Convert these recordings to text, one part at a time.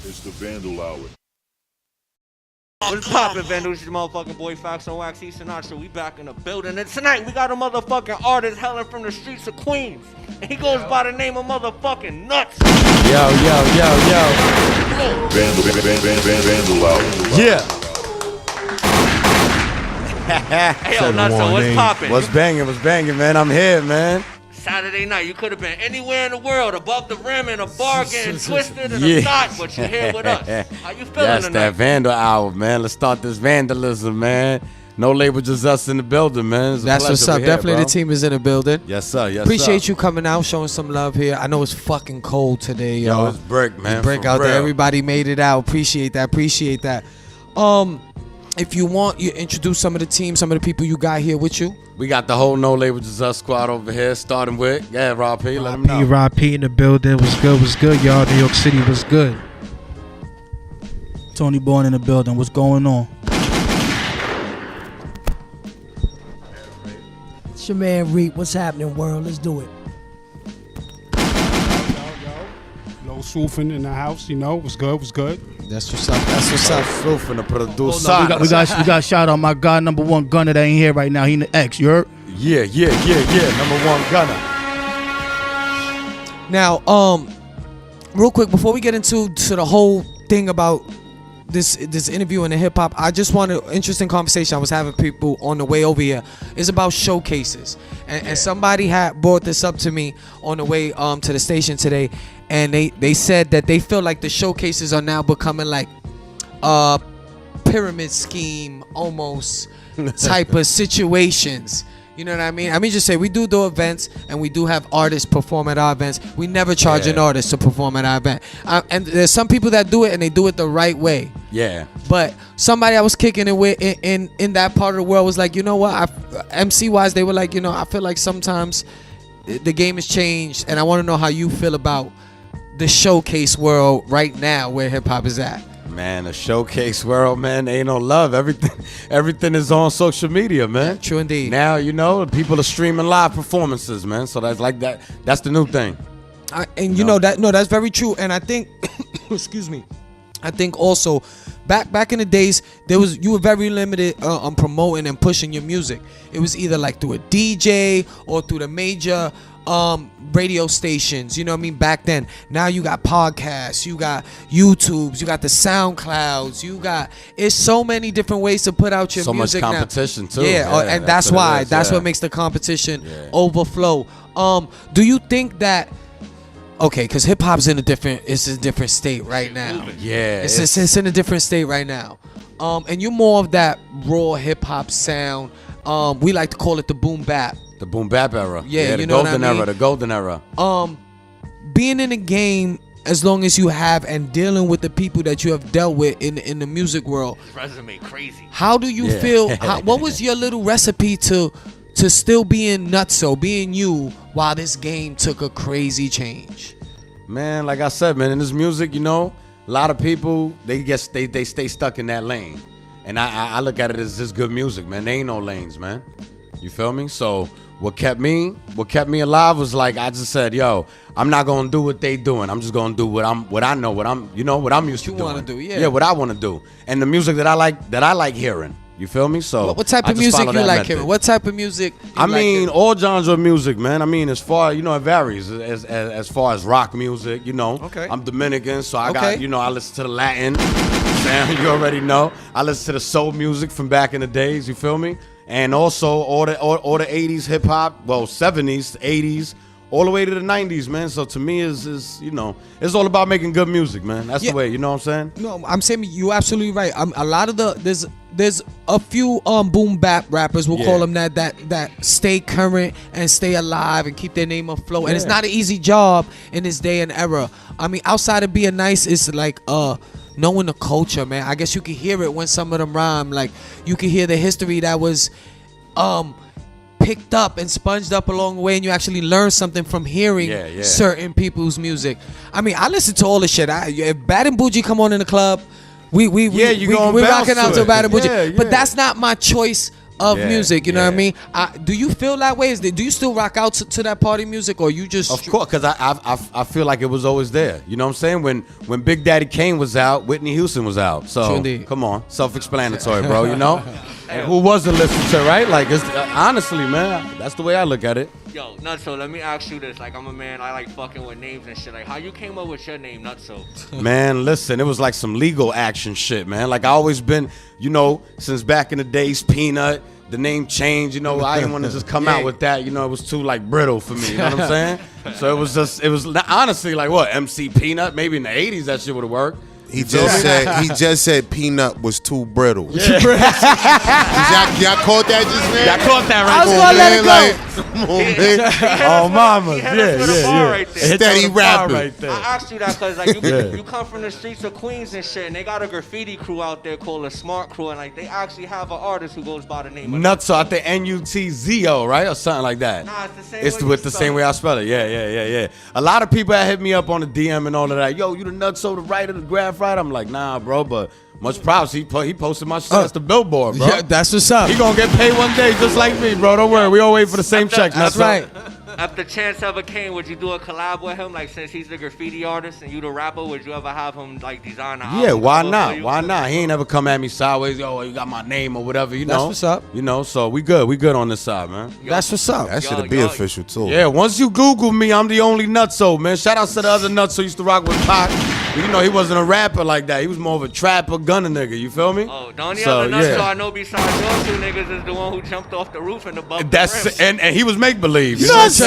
It's the Vandal Hour. What's poppin', Vandal? It's your motherfucking boy Fox on Wax East Sinatra. We back in the building. And tonight we got a motherfucking artist hailing from the streets of Queens. And he goes by the name of motherfucking Nutso. Yo. Vandal Hour. Yeah. Hey, yo, Nutso, what's poppin'? What's banging, man? I'm here, man. Saturday night, you could have been anywhere in the world, above the rim in a bar getting twisted in a knot, but you're here with us. How you feeling That's tonight? that Vandal hour, man. Let's start this vandalism, man. No label, just us in the building, man. That's what's up. Definitely the team is in the building. Yes, sir. Appreciate you coming out, showing some love here. I know it's fucking cold today, Yo, it's brick, man. It's brick out there. Everybody made it out. Appreciate that. If you want, you introduce some of the team, some of the people you got here with you. We got the whole No Label Just Us squad over here, starting with, Rob P. Let him know. Rob P in the building. What's good, y'all? New York City was good. Tony Bourne in the building. What's going on? It's your man Reap. What's happening, world? Let's do it. Low Swoofing in the house, you know, what's good. That's what's up. Swoofing the producer. We got shout out my guy, #1 gunner that ain't here right now. He in the X, you heard? Yeah. #1 gunner. Now, real quick, before we get into the whole thing about this interview in the hip hop, I just want an interesting conversation I was having people on the way over here. It's about showcases, and somebody had brought this up to me on the way to the station today, and they said that they feel like the showcases are now becoming like a pyramid scheme almost type of situations. You know what I mean? I mean, just say we do events and we do have artists perform at our events. We never charge an artist to perform at our event. And there's some people that do it and they do it the right way. Yeah. But somebody I was kicking it with in that part of the world was like, you know what? MC wise, they were like, you know, I feel like sometimes the game has changed, and I want to know how you feel about the showcase world right now where hip hop is at. Man, the showcase world, man, ain't no love. Everything is on social media, man. True indeed. Now, you know, people are streaming live performances, man. So that's like that. That's the new thing. That's very true. And I think, excuse me, I think also back in the days, you were very limited on promoting and pushing your music. It was either like through a DJ or through the major radio stations, you know what I mean, back then. Now you got podcasts, you got YouTubes, you got the SoundClouds, it's so many different ways to put out your music now. So much competition too. And that's what makes the competition overflow. Do you think that, okay, because hip hop's in a different state right now. Yeah, it's in a different state right now. And you're more of that raw hip hop sound. We like to call it the boom bap. The boom bap era. Yeah, the golden era. Being in the game as long as you have and dealing with the people that you have dealt with in the music world. Resume crazy. How do you feel? What was your little recipe to still being Nutso, being you, while this game took a crazy change? Man, like I said, man, in this music, you know, a lot of people they stay stuck in that lane, and I look at it as just good music, man. There ain't no lanes, man. You feel me? So what kept me alive was like I just said, yo, I'm not gonna do what they doing. I'm just gonna do what I'm used to doing. Want to do, yeah, what I want to do, and the music that I like hearing. You feel me? So what type of music you like hearing? What type of music? I mean, all genres of music, man. I mean, as far, you know, it varies. As far as rock music, you know. Okay. I'm Dominican, so I got, you know, I listen to the Latin sound. You already know. I listen to the soul music from back in the days. You feel me? And also all the 80s hip hop, well, 70s, 80s, all the way to the 90s, man. So to me, is you know, it's all about making good music, man. That's the way. You know what I'm saying? No, I'm saying you're absolutely right. A lot of there's a few boom bap rappers, we'll call them that stay current and stay alive and keep their name afloat. And it's not an easy job in this day and era. I mean, outside of being nice, it's like knowing the culture, man. I guess you can hear it when some of them rhyme. Like you can hear the history that was picked up and sponged up along the way, and you actually learn something from hearing certain people's music. I mean, I listen to all the shit. If Bad and Bougie come on in the club, we rocking out to Bad and Bougie. But that's not my choice of Yeah, music. You know what I yeah. mean? Do you feel that way? Do you still rock out to that party music, or you just? Of course, because I feel like it was always there. You know what I'm saying? When Big Daddy Kane was out, Whitney Houston was out. So True indeed. come on, self-explanatory, bro. You know, and who wasn't listening to, right? Like, it's, honestly, man, that's the way I look at it. Yo, Nutso, let me ask you this. Like, I'm a man, I like fucking with names and shit. Like, how you came up with your name, Nutso? Man, listen, it was like some legal action shit, man. Like I always been, you know, since back in the days, Peanut. The name changed, you know. I didn't want to just come out with that, you know. It was too like brittle for me, you know what I'm saying? So it was honestly like what MC Peanut. Maybe in the '80s that shit would have worked. He just said Peanut was too brittle. Yeah. y'all caught that just now? Y'all caught that I right was there. gonna let it go. Like, come on, man. Oh, mama, He hit us with a bar right there. Steady rapping. right there. I asked you that because like you come from the streets of Queens and shit, and they got a graffiti crew out there called a Smart Crew, and like they actually have an artist who goes by the name of Nutso, I think Nutzo, right, or something like that. Nah, it's the same. It's way with you the spell same it. way I spell it. Yeah. A lot of people that hit me up on the DM and all of that. Yo, you the Nutso, the writer, the graph writer. I'm like, nah, bro, but much props. He posted my shit. That's the billboard, bro. Yeah, that's what's up. He gonna get paid one day just like me, bro. Don't worry. We all wait for the same check. That's Nutso. right. If the chance ever came, would you do a collab with him? Like, since he's the graffiti artist and you the rapper, would you ever have him like design an Yeah, album why cover not? for you? Why not? He ain't ever come at me sideways. Yo, you got my name or whatever. You That's know. what's up. You know. So we good. We good on this side, man. That's what's up. That should be yo. official too. Yeah, once you Google me, I'm the only Nutso, man. Shout out to the other Nutso used to rock with Pac. You know, he wasn't a rapper like that. He was more of a trapper, gunner nigga. You feel me? Oh, the only So, other Nutso yeah. I know besides those two niggas is the one who jumped off the roof and above That's the rim. and he was make believe. Nutso!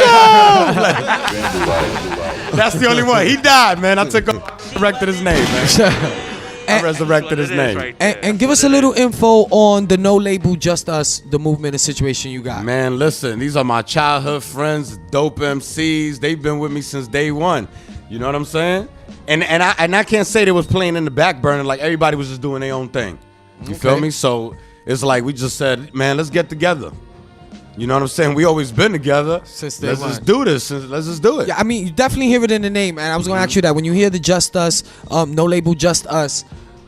That's the only one. He died, man. I resurrected his name, man. I resurrected his name. Right there. And give us a little info on the no label, just us, the movement and situation you got. Man, listen, these are my childhood friends, dope MCs. They've been with me since day one. You know what I'm saying? And I can't say they was playing in the back burner, like everybody was just doing their own thing. You feel me? So it's like we just said, man, let's get together. You know what I'm saying? We always been together. Since day Let's one. just do this. Let's just do it. Yeah, I mean, you definitely hear it in the name, and I was gonna ask you that when you hear the Just Us, no label, Just Us.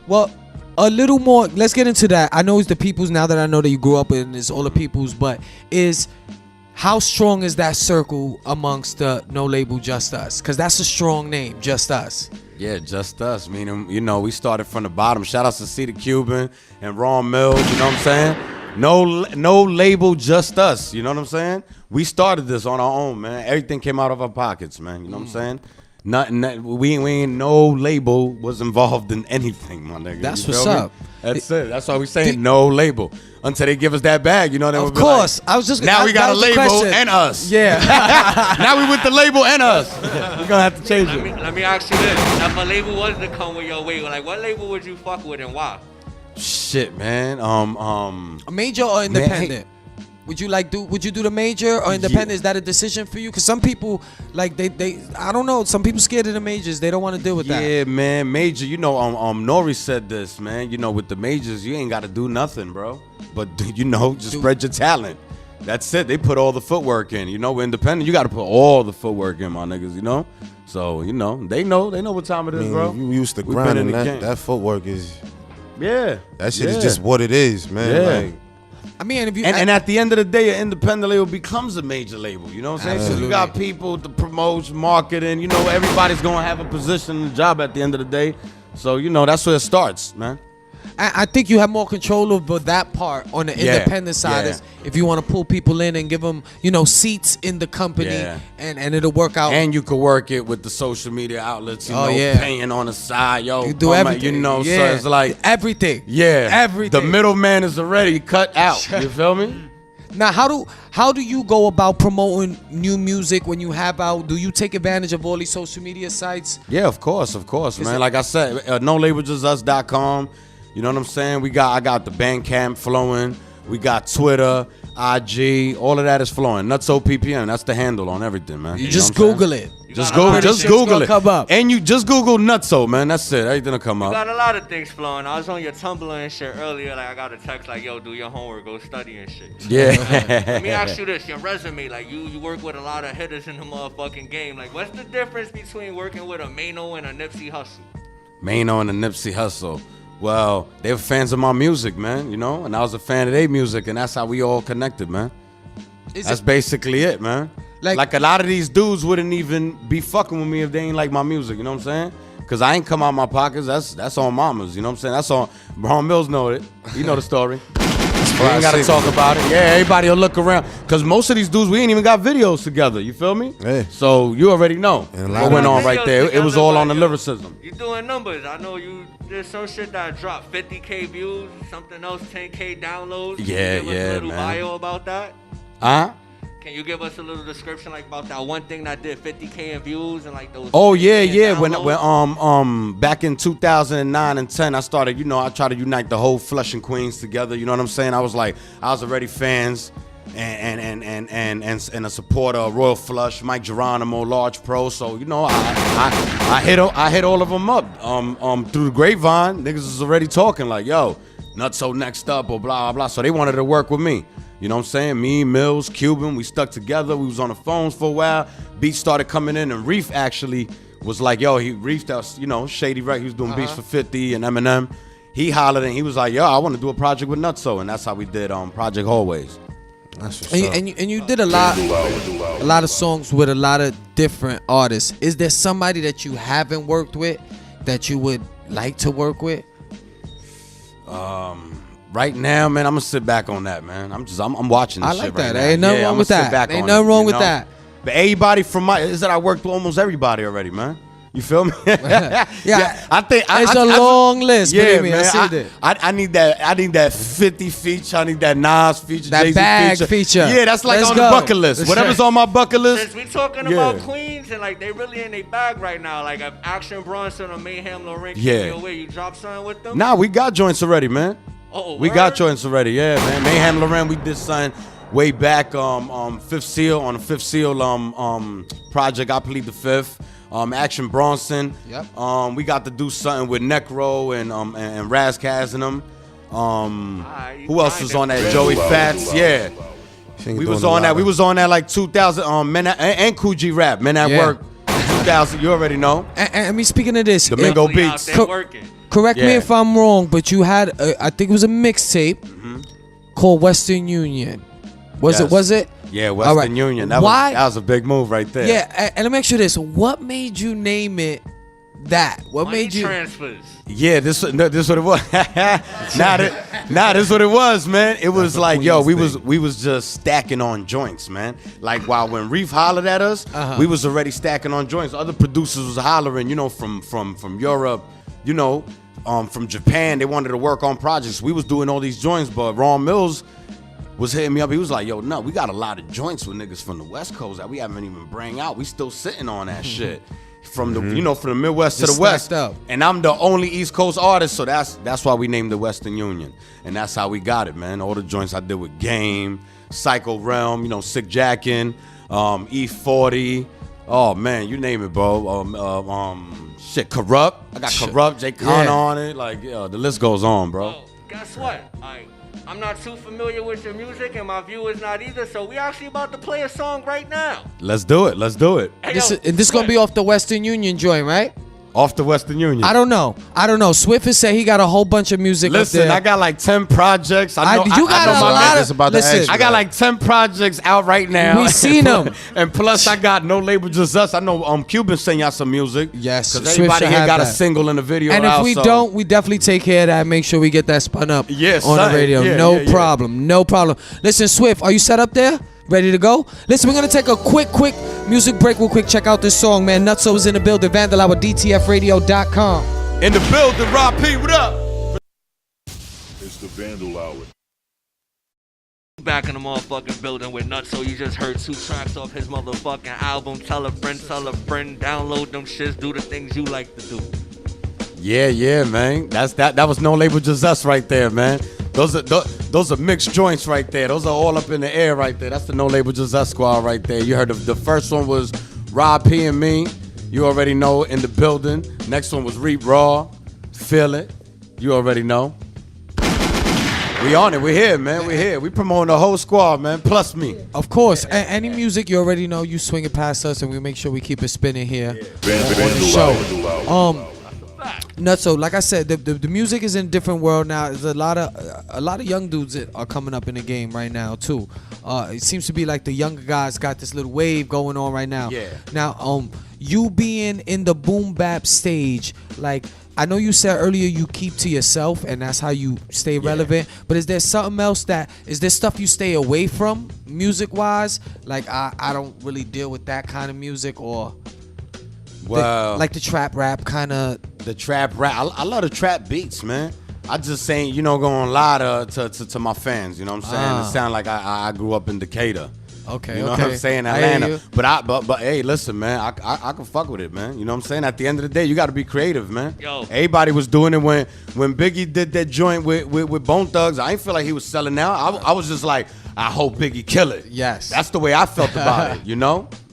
Well, a little more. Let's get into that. I know it's the peoples. Now that I know that you grew up in, it's all the peoples. But how strong is that circle amongst the no label, Just Us? Because that's a strong name, Just Us. Yeah, just us. Meaning, you know, we started from the bottom. Shout out to C the Cuban and Ron Mills. You know what I'm saying? No label, just us. You know what I'm saying? We started this on our own, man. Everything came out of our pockets, man. You know what I'm saying? Nothing. We ain't no label was involved in anything, my nigga. That's You what's feel me? up. That's it. That's why we saying no label until they give us that bag. You know? Then Of we'll be course. like, I was just now we that got a was the label question. and us. Yeah. Now we with the label and us. We're gonna have to change it. Let me ask you this: if a label was to come with your way, like what label would you fuck with and why? Shit, man. A major or independent? Would you do the major or independent? Yeah. Is that a decision for you? Because some people, like they I don't know. Some people scared of the majors. They don't want to deal with that. Yeah, man, major. You know, Nori said this, man. You know, with the majors, you ain't got to do nothing, bro. But you know, just spread your talent. That's it. They put all the footwork in. You know, we're independent. You got to put all the footwork in, my niggas. You know, so you know, they know what time it is, bro. You used to We been grinding. in the game. That footwork is. Yeah, That shit yeah. is just what it is, man. Yeah. Like, I mean, if you And at the end of the day, an independent label becomes a major label. You know what I'm saying? So Absolutely. you got people to promote, marketing. You know, everybody's gonna have a position and a job at the end of the day. So you know, that's where it starts, man. I think you have more control over that part on the Yeah, independent side. yeah. Is if you want to pull people in and give them, seats in the company, Yeah. and it'll work out. And you could work it with the social media outlets, you Oh, know, yeah. paying on the side, yo. you do everything. You know, so Yeah. it's like, everything. yeah. everything. The middleman is already cut out. You feel me? Now, how do you go about promoting new music when you have out? Do you take advantage of all these social media sites? Yeah, of course, man. Like I said, nolabeljustusus.com. You know what I'm saying? I got the Bandcamp flowing. We got Twitter, IG, all of that is flowing. Nutso PPM, that's the handle on everything, man. You know just what I'm Google saying? it. Just got a lot Google, of just shit's Google gonna it. come up. And you just Google Nutso, man. That's it. Everything will come You up. got a lot of things flowing. I was on your Tumblr and shit earlier. Like I got a text like, "Yo, do your homework, go study and shit." Yeah. Let me ask you this: your resume, like you work with a lot of hitters in the motherfucking game. Like, what's the difference between working with a Mano and a Nipsey Hussle? Mano and the Nipsey Hussle. Well, they were fans of my music, man, you know, and I was a fan of their music, and that's how we all connected, man. That's basically it, man. Like a lot of these dudes wouldn't even be fucking with me if they ain't like my music, you know what I'm saying? Cause I ain't come out my pockets. That's on mamas, you know what I'm saying? That's on Ron Mills know it. You know the story. We ain't gotta talk about it. Yeah, everybody will look around. Cause most of these dudes, we ain't even got videos together. You feel me? Yeah. So you already know what went on right there. It was all on the lyricism. You doing numbers. I know you did some shit that dropped 50K views, something else 10K downloads. Yeah, Can you give us a little bio about that? Huh? Can you give us a little description like about that one thing that did 50K in views and like those? Oh yeah, 50K yeah. downloads? When back in 2009 and 10, I started. You know, I tried to unite the whole Flushing Queens together. You know what I'm saying? I was already fans and a supporter of Royal Flush, Mike Geronimo, Large Pro. So you know, I hit all of them up through the grapevine. Niggas was already talking like, yo, Nutso next up or blah blah blah. So they wanted to work with me. You know what I'm saying? Me, Mills, Cuban, we stuck together. We was on the phones for a while. Beats started coming in, and Reef actually was like, yo, he reefed us, you know, Shady Right. He was doing beats for 50 and Eminem. He hollered and he was like, yo, I want to do a project with Nutso, and that's how we did Project Hallways. That's what's And you did a lot of songs with a lot of different artists. Is there somebody that you haven't worked with that you would like to work with? Right now, man, I'm gonna sit back on that, man. I'm watching this I like shit that. right now. Ain't nothing wrong with that. Ain't nothing wrong with that. But everybody from I worked with almost everybody already, man. You feel me? Yeah. I think It's a long list. Yeah, Believe me, man. I see it. I need that 50 feature. I need that Nas feature. That Jay-Z bag feature. Yeah, that's like Let's on go. the bucket list. Whatever's on my bucket list. Since we talking Yeah. about Queens and like they really in their bag right now, like if Action Bronson or Mayhem Lorraine Yeah. came your way, you drop something with them? Nah, we got joints already, man. Oh, We word? got joints already, yeah, man. Mayhem Loren, we did something way back, Fifth Seal on the Fifth Seal project. I Plead the Fifth. Action Bronson. Yep. We got to do something with Necro and Razkaz and them. Who else was on that? Joey Fats, yeah. We was on that. We was on that like 2000. Men and Coogee Rap, Men at Yeah. Work. 2000. You already know. And I mean, speaking of this, Domingo Really out Beats. there working. correct me Yeah. if I'm wrong, but you had, I think it was a mixtape called Western Union. Was Yes. it? Was it? Yeah, All Western right. Union. That Why? was a big move right there. Yeah, and let me ask you this: what made you name it that? What Money made you? transfers. Yeah, this what it was. This what it was, man. It was like, yo, we was just stacking on joints, man. Like while when Reef hollered at us, we was already stacking on joints. Other producers was hollering, you know, from Europe, you know, from Japan. They wanted to work on projects. We was doing all these joints, but Ron Mills was hitting me up. He was like, yo, no, we got a lot of joints with niggas from the West Coast that we haven't even bring out. We still sitting on that shit. From the from the Midwest Just to the West. stacked up. And I'm the only East Coast artist, so that's why we named the Western Union. And that's how we got it, man. All the joints I did with Game, Psycho Realm, you know, Sick Jackin', E40. Oh man, you name it, bro. Shit, Corrupt. I got Corrupt, Jay Khan on it. Like, the list goes on, bro. Oh, guess what? I'm not too familiar with your music, and my viewers not either. So we actually about to play a song right now. Let's do it. Let's do it. Hey, This yo, is gonna be off the Western Union joint, right? Off the Western Union. I don't know. Swift has said he got a whole bunch of music Listen, up there. I got like 10 projects. I know, you got I know a my lot niggas of. about to Listen, ask I got like 10 projects out right now. We seen 'em. And plus, I got No Label Just Us. I know Cuban send y'all some music. Yes, Because Swift everybody should here have got a that. single in the video. And if out, we so- don't, we definitely take care of that. Make sure we get that spun up Yes, on son. the radio. Yeah, No yeah. problem. No problem. Listen, Swift, are you set up there? Ready to go? Listen, we're gonna take a quick music break real quick. Check out this song, man. Nutso is in the building. Vandal Hour, DTFradio.com. In the building, Rob P, what up? It's the Vandal Hour. back in the motherfucking building with Nutso. You just heard 2 tracks off his motherfucking album. Tell a friend, download them shits, do the things you like to do. Yeah, man. That was No Label Just Us right there, man. Those are mixed joints right there. Those are all up in the air right there. That's the No Label Just Us squad right there. You heard the first one was Rob P and me. You already know, in the building. Next one was Reap Raw. Feel It. You already know. We on it. We're here, man. We're here. We promoting the whole squad, man. Plus me. Of course. Any music you already know, you swing it past us, and we make sure we keep it spinning here on the show. Nutso, like I said, the music is in a different world now. There's a lot of young dudes that are coming up in the game right now too. It seems to be like the younger guys got this little wave going on right now. Yeah. Now, you being in the boom bap stage, like I know you said earlier you keep to yourself and that's how you stay relevant. But is there something else is there stuff you stay away from music wise? Like I don't really deal with that kind of music or. Well, Like the trap rap kind of. the trap rap. I love the trap beats, man. I just ain't, gonna lie to my fans. You know what I'm saying? It sound like I grew up in Decatur. Okay, You know okay. what I'm saying? I hear Atlanta. you. But hey, listen, man, I can fuck with it, man. You know what I'm saying? At the end of the day, you gotta be creative, man. Yo. Everybody was doing it when Biggie did that joint with Bone Thugs. I ain't feel like he was selling out. I was just like, I hope Biggie kill it. Yes. That's the way I felt about it,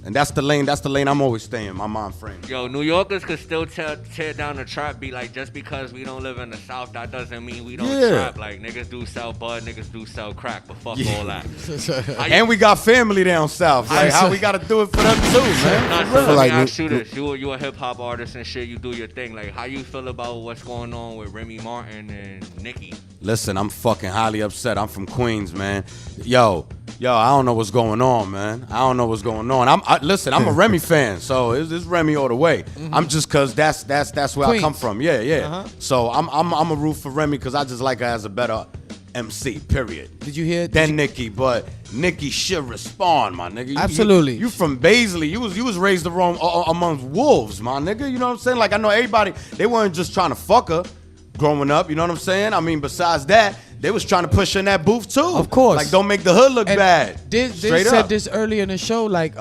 And that's the lane I'm always staying, my mind frame. Yo, New Yorkers could still tear down the trap beat. Like, just because we don't live in the South, that doesn't mean we don't trap. Like, niggas do sell bud, niggas do sell crack, but fuck all that. And we got family down south. Like, how we gotta do it for them too, man? Not For so real. let like me ask you this. You a hip hop artist and shit. You do your thing. Like, how you feel about what's going on with Remy Martin and Nicki? Listen, I'm fucking highly upset. I'm from Queens, man. Yo, I don't know what's going on, man. I don't know what's going on. Listen, I'm a Remy fan, so it's Remy all the way. I'm just cause that's where I come Queens. from. Yeah. So I'm a root for Remy because I just like her as a better MC. Period. Did you hear? Than Nicki, but Nicki should respond, my nigga. Absolutely. You from Baisley. You was raised amongst wolves, my nigga. You know what I'm saying? Like I know everybody. They weren't just trying to fuck her growing up. You know what I'm saying? I mean, besides that, they was trying to push her in that booth too. Of course. Like don't make the hood look And bad. They Straight said up. this earlier in the show, like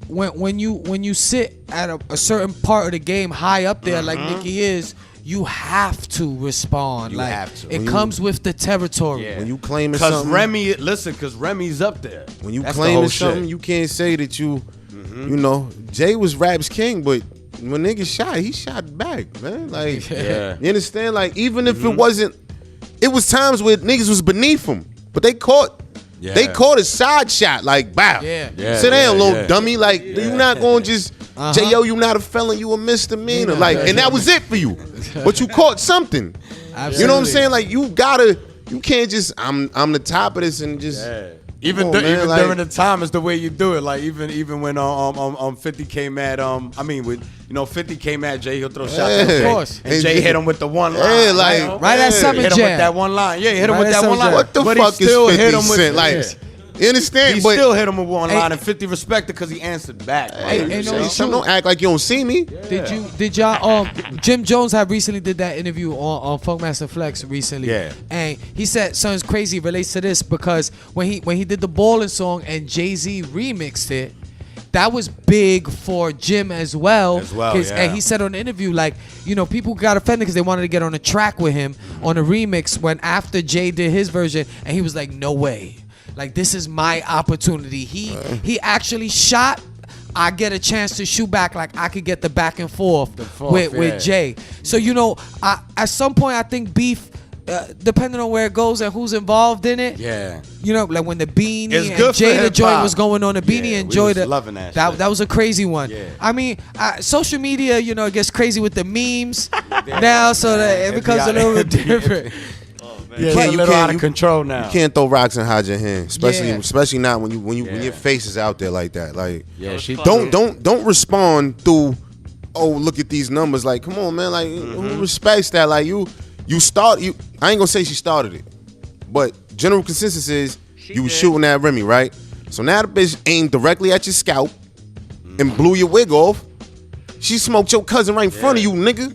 when you sit at a certain part of the game high up there, like Nicki is, you have to respond. You like have to. it comes with the territory. Yeah. When you claim it's Cause something, cause Remy's up there. when you That's the claim whole it's something, shit. you can't say that you know, Jay was rap's king, but when niggas shot, he shot back, man. Like, Yeah. you understand? Like, even if it wasn't, it was times where niggas was beneath him, but they caught a side shot, like, bow. Yeah. Yeah, Sit down, yeah, little yeah. dummy. Like, you not going to just, J.O., you not a felon, you a misdemeanor. Like, and that was it for you. But you caught something. Absolutely. You know what I'm saying? Like, you can't just, I'm the top of this and just. Yeah. Even Come on, man, even like- during the time is the way you do it. Like even when 50 came at I mean with 50 came at Jay, he'll throw shots Yeah. at Jay. Of course. And Jay hit him with the one line. Yeah, like, Right at Summer hit him Jam. with that one line. Yeah, hit him Right with at that Summer one line. Jam. What the But he fuck is still 50 hit him with Cent? Like, yeah. you understand? He But still hit him with one Hey. line, and 50 respected because he answered back. Hey, Like, ain't no Say issue. something, don't act like you don't see me. Did y'all Jim Jones had recently did that interview on Funkmaster Flex recently. Yeah. And he said something's crazy relates to this because when he did the Ballin' song and Jay-Z remixed it, that was big for Jim as well. yeah. And he said on the interview, like, people got offended because they wanted to get on a track with him on a remix when after Jay did his version, and he was like, no way. Like, this is my opportunity. He actually shot. I get a chance to shoot back. Like, I could get the back and forth, with Jay. So, at some point, I think beef, depending on where it goes and who's involved in it. Yeah. Like when the Beanie It's and good for Jay the hip-hop. joint was going on, the Beanie Yeah, and we Joy was the loving that shit. that was a crazy one. Yeah. I mean, social media, it gets crazy with the memes now, so that it becomes a little bit different. Yeah, can't- it's a you little can't- out of you- control now. You can't throw rocks and hide your hand, especially Yeah. especially not when Yeah. your face is out there like that. Like, Yeah, she don't respond through. Oh, look at these numbers. Like, come on, man. Like, who respects that? Like, you start. I ain't gonna say she started it, but general consensus is you was did. shooting at Remy, right? So now the bitch aimed directly at your scalp and blew your wig off. She smoked your cousin right in front of you, nigga.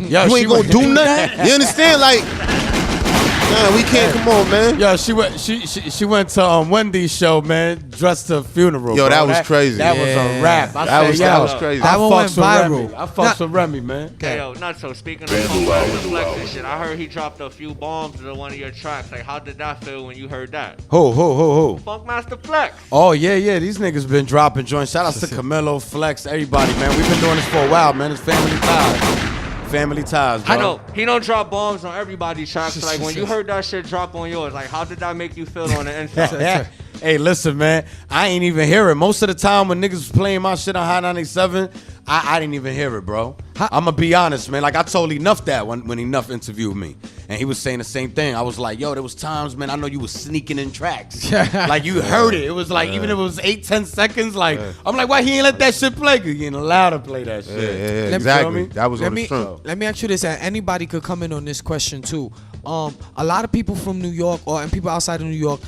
Yo, You she ain't gonna went- do nothing. You understand? Like, nah, we can't. Come on, man. Yo, she went to Wendy's show, man, dressed to a funeral. Yo, bro. that was crazy. That was Yeah. a rap. That was crazy. That one went viral. I fucks with Remy, man. Hey, yo, Nutso, speaking of Vandal out, Funkmaster Flex Vandal and shit, I heard he dropped a few bombs to one of your tracks. Like, how did that feel when you heard that? Who? Funkmaster Flex. Oh, yeah. These niggas been dropping joints. Shout out to Camilo, Flex, everybody, man. We've been doing this for a while, man. It's family ties. Family ties, bro. I know he don't drop bombs on everybody's tracks. Like, when you heard that shit drop on yours, like, how did that make you feel on the inside? Hey, listen, man. I ain't even hear it. Most of the time when niggas was playing my shit on Hot 97, I didn't even hear it, bro. I'm gonna be honest, man. Like I told Enough that when Enough interviewed me, and he was saying the same thing. I was like, yo, there was times, man. I know you was sneaking in tracks. Like you heard it. It was like even if it was 8-10 seconds. Like I'm like, why he ain't let that shit play? Cause he ain't allowed to play that shit. Exactly. That was on the front. Let me ask you this, and anybody could come in on this question too. A lot of people from New York and people outside of New York,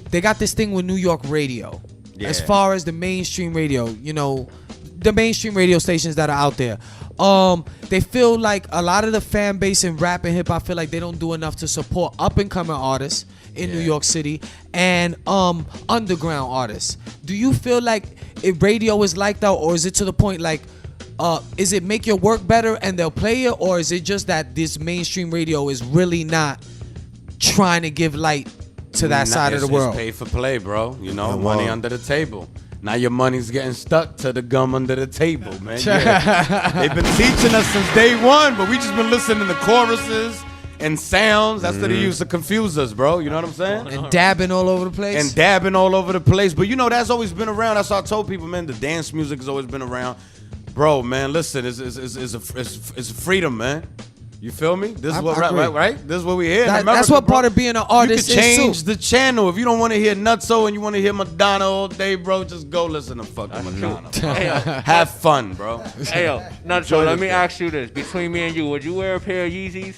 they got this thing with New York radio. Yeah. As far as the mainstream radio, you know, the mainstream radio stations that are out there, they feel like a lot of the fan base in rap and hip hop feel like they don't do enough to support up and coming artists in New York City and underground artists. Do you feel like radio is like that, or is it to the point like, is it make your work better and they'll play it, or is it just that this mainstream radio is really not trying to give light to that side of the world? It's pay for play, bro. You know, money under the table. Now your money's getting stuck to the gum under the table, man. Yeah. They've been teaching us since day one, but we just been listening to choruses and sounds. That's what they used to confuse us, bro. You know what I'm saying? And dabbing all over the place. But you know, that's always been around. That's why I told people, man, the dance music has always been around. Bro, man, listen, it's freedom, man. You feel me? This is what right? This is what we hear. That's what part of being an artist is. You can change is the channel. If you don't want to hear Nutso and you want to hear Madonna all day, bro, just go listen to fucking Madonna. Have fun, bro. Hey, yo, Nutso, let me ask you this. Between me and you, would you wear a pair of Yeezys?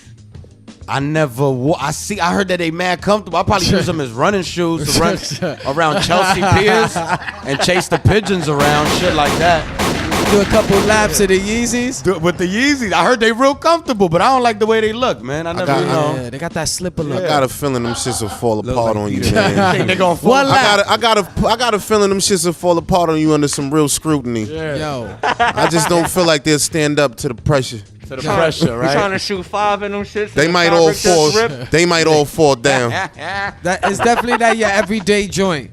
I never. I heard that they mad comfortable. I probably use them as running shoes to run around Chelsea Piers and chase the pigeons around, shit like that. Do a couple laps of the Yeezys. With the Yeezys, I heard they real comfortable, but I don't like the way they look, man. I never know. Yeah, they got that slipper look. I got a feeling them shits will fall apart on you, man. They gonna fall. I got a feeling them shits will fall apart on you under some real scrutiny. Yeah. Yo, I just don't feel like they'll stand up to the pressure. To the pressure, right? You trying to shoot 5 in them shits? They might all fall. They might all fall down. that is definitely that your everyday joint.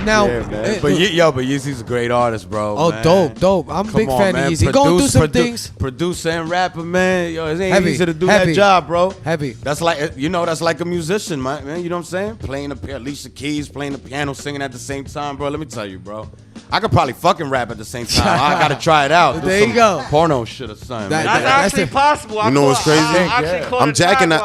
Now, but Yeezy's a great artist, bro. Oh, man. dope. I'm a big fan of Yeezy. Going through some things. Producer and rapper, man. Yo, it ain't Heavy, easy to do heavy. that job, bro. Heavy. That's like, that's like a musician, man. You know what I'm saying? Playing Alicia Keys, playing the piano, singing at the same time, bro. Let me tell you, bro. I could probably fucking rap at the same time. I gotta try it out. Do there you go. Porno shit or something. That's actually possible. You know what's crazy? I'm jacking that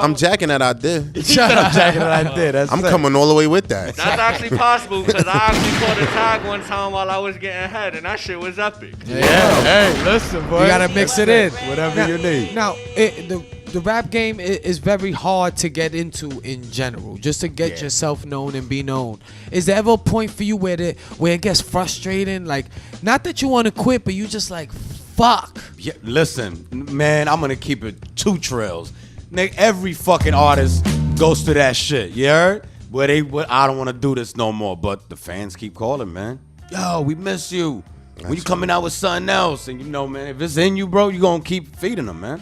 idea. I'm jacking that idea. I'm coming all the way with that. That's actually possible because I actually caught a tag one time while I was getting head, and that shit was epic. Yeah. Hey, listen, boy. You gotta mix it in. Whatever you need. Now, the rap game is very hard to get into in general, just to get yourself known and be known. Is there ever a point for you where it gets frustrating? Like, not that you want to quit, but you just like, fuck. Yeah, listen, man, I'm gonna keep it 2 trails. Nigga, every fucking artist goes through that shit. You heard? I don't want to do this no more, but the fans keep calling, man. Yo, we miss you. When you coming out with something else, and you know, man, if it's in you, bro, you gonna keep feeding them, man.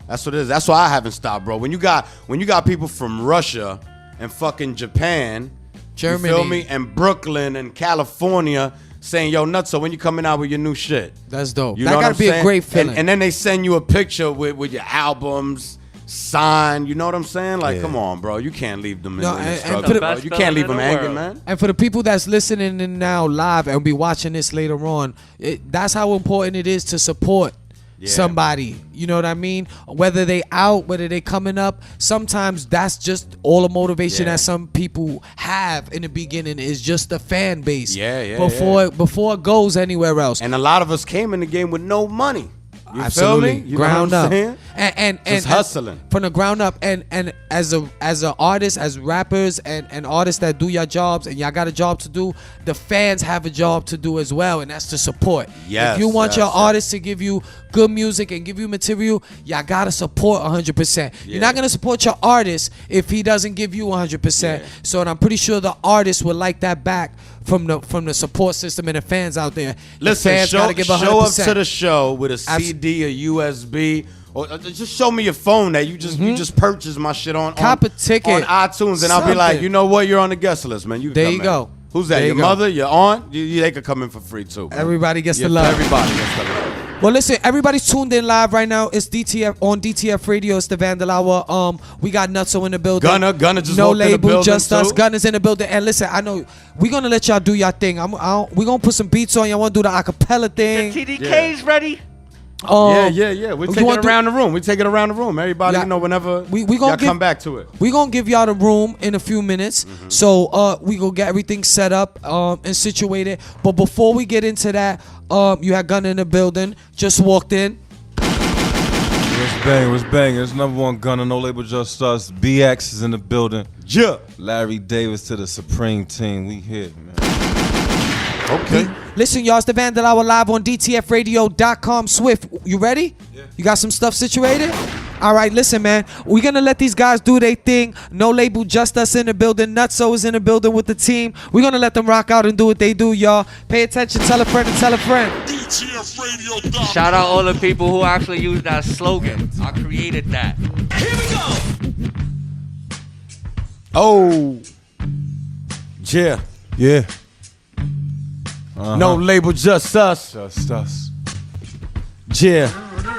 That's what it is. That's why I haven't stopped, bro. When you got people from Russia and fucking Japan, Germany, you feel me, and Brooklyn and California saying, yo, Nutso, when you coming out with your new shit? That's dope. You that know gotta be a great feeling. And then they send you a picture with your albums signed. You know what I'm saying? Like, come on, bro. You can't leave them in the struggle, bro. You can't leave them hanging, man. And for the people that's listening in now live and be watching this later on, that's how important it is to support somebody. You know what I mean? Whether they out, whether they coming up, sometimes that's just all the motivation that some people have in the beginning is just the fan base. Before it goes anywhere else. And a lot of us came in the game with no money. You Absolutely. feel me? You ground know what up. I'm saying? And hustling from the ground up. And as an artist, as rappers and artists that do your jobs and y'all got a job to do, the fans have a job to do as well, and that's to support. Yes, if you want your artists to give you good music and give you material, y'all gotta support 100%. You're not gonna support your artist if he doesn't give you 100%. So, and I'm pretty sure the artist would like that back from the support system and the fans out there. Listen, fans gotta give 100%. show up to the show with a CD, a USB, or just show me your phone that you just purchased my shit on a ticket on iTunes, and I'll be like, you know what, you're on the guest list, man. There you go. Who's that? Your mother? Your aunt? They could come in for free too. Everybody gets the love. Everybody gets the love. Well, listen, everybody's tuned in live right now. It's DTF on DTF Radio. It's the Vandal Hour. We got Nutso in the building. Gunna just no walked in the label, building, just us. too. Gunna's in the building. And listen, I know we're gonna let y'all do your thing. We're gonna put some beats on. Y'all wanna do the acapella thing? The TDK's ready. Yeah. We you take want it around the room. We take it around the room. Everybody, Yeah. you know, whenever We gonna y'all come back to it. We're gonna give y'all the room in a few minutes. So we gonna get everything set up and situated. But before we get into that, you had Gunna in the building, just walked in. What's banging? It's number one Gunna, no label, just us. BX is in the building. Yeah. Larry Davis to the Supreme Team. We here, man. Okay. Listen, y'all, it's the Vandal Hour live on DTFradio.com. Swift, you ready? Yeah. You got some stuff situated? All right, listen, man. We're going to let these guys do their thing. No label, just us in the building. Nutso is in the building with the team. We're going to let them rock out and do what they do, y'all. Pay attention. Tell a friend and tell a friend. Shout out all the people who actually used that slogan. I created that. Here we go. Oh. Yeah. Yeah. No label, just us. Just us. Yeah.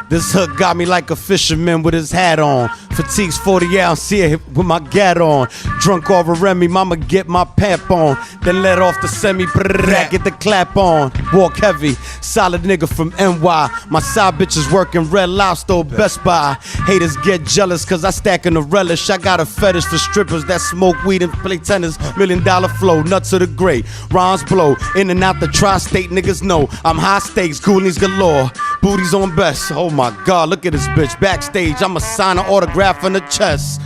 This hook got me like a fisherman with his hat on. Fatigues 40 ounce here with my gat on. Drunk over Remy, mama get my pap on. Then let off the semi, get the clap on. Walk heavy, solid nigga from NY. My side bitches working Red Lobster or Best Buy. Haters get jealous cause I stack in a relish. I got a fetish for strippers that smoke weed and play tennis. $1 million flow, nuts of the great. Rhymes blow, in and out the tri-state niggas know. I'm high stakes, goonies galore. Booties on best, oh my god, look at this bitch. Backstage, I'ma sign an autograph on the chest.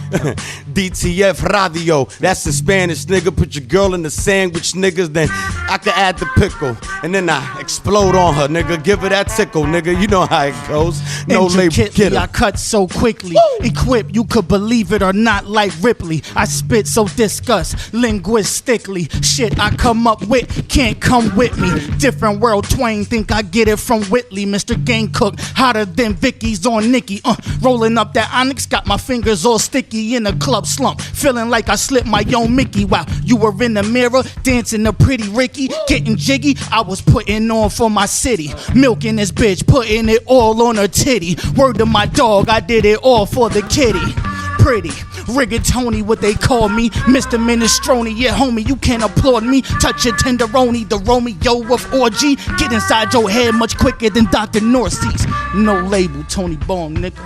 DTF Radio, that's in Spanish, nigga. Put your girl in the sandwich, niggas. Then I can add the pickle. And then I explode on her, nigga. Give her that tickle, nigga. You know how it goes. No label, get I her. cut so quickly. Equipped, you could believe it or not, like Ripley. I spit so disgust, linguistically. Shit I come up with can't come with me. Different world, Twain. Think I get it from Whitley. Mr. Game Cook, hotter than Vicky's on Nikki. Rolling up that Onyx, got my fingers all sticky in a club slump. Feeling like I slipped my own Mickey while you were in the mirror dancing to Pretty Ricky. Getting jiggy, I was putting on for my city. Milking this bitch, putting it all on her titty. Word to my dog, I did it all for the kitty. Pretty, rigatoni, what they call me. Mr. Minestrone, yeah, homie, you can't applaud me. Touch your tenderoni, the Romeo of orgy. Get inside your head much quicker than Dr. Norseys. No label, Tony Bone, nigga.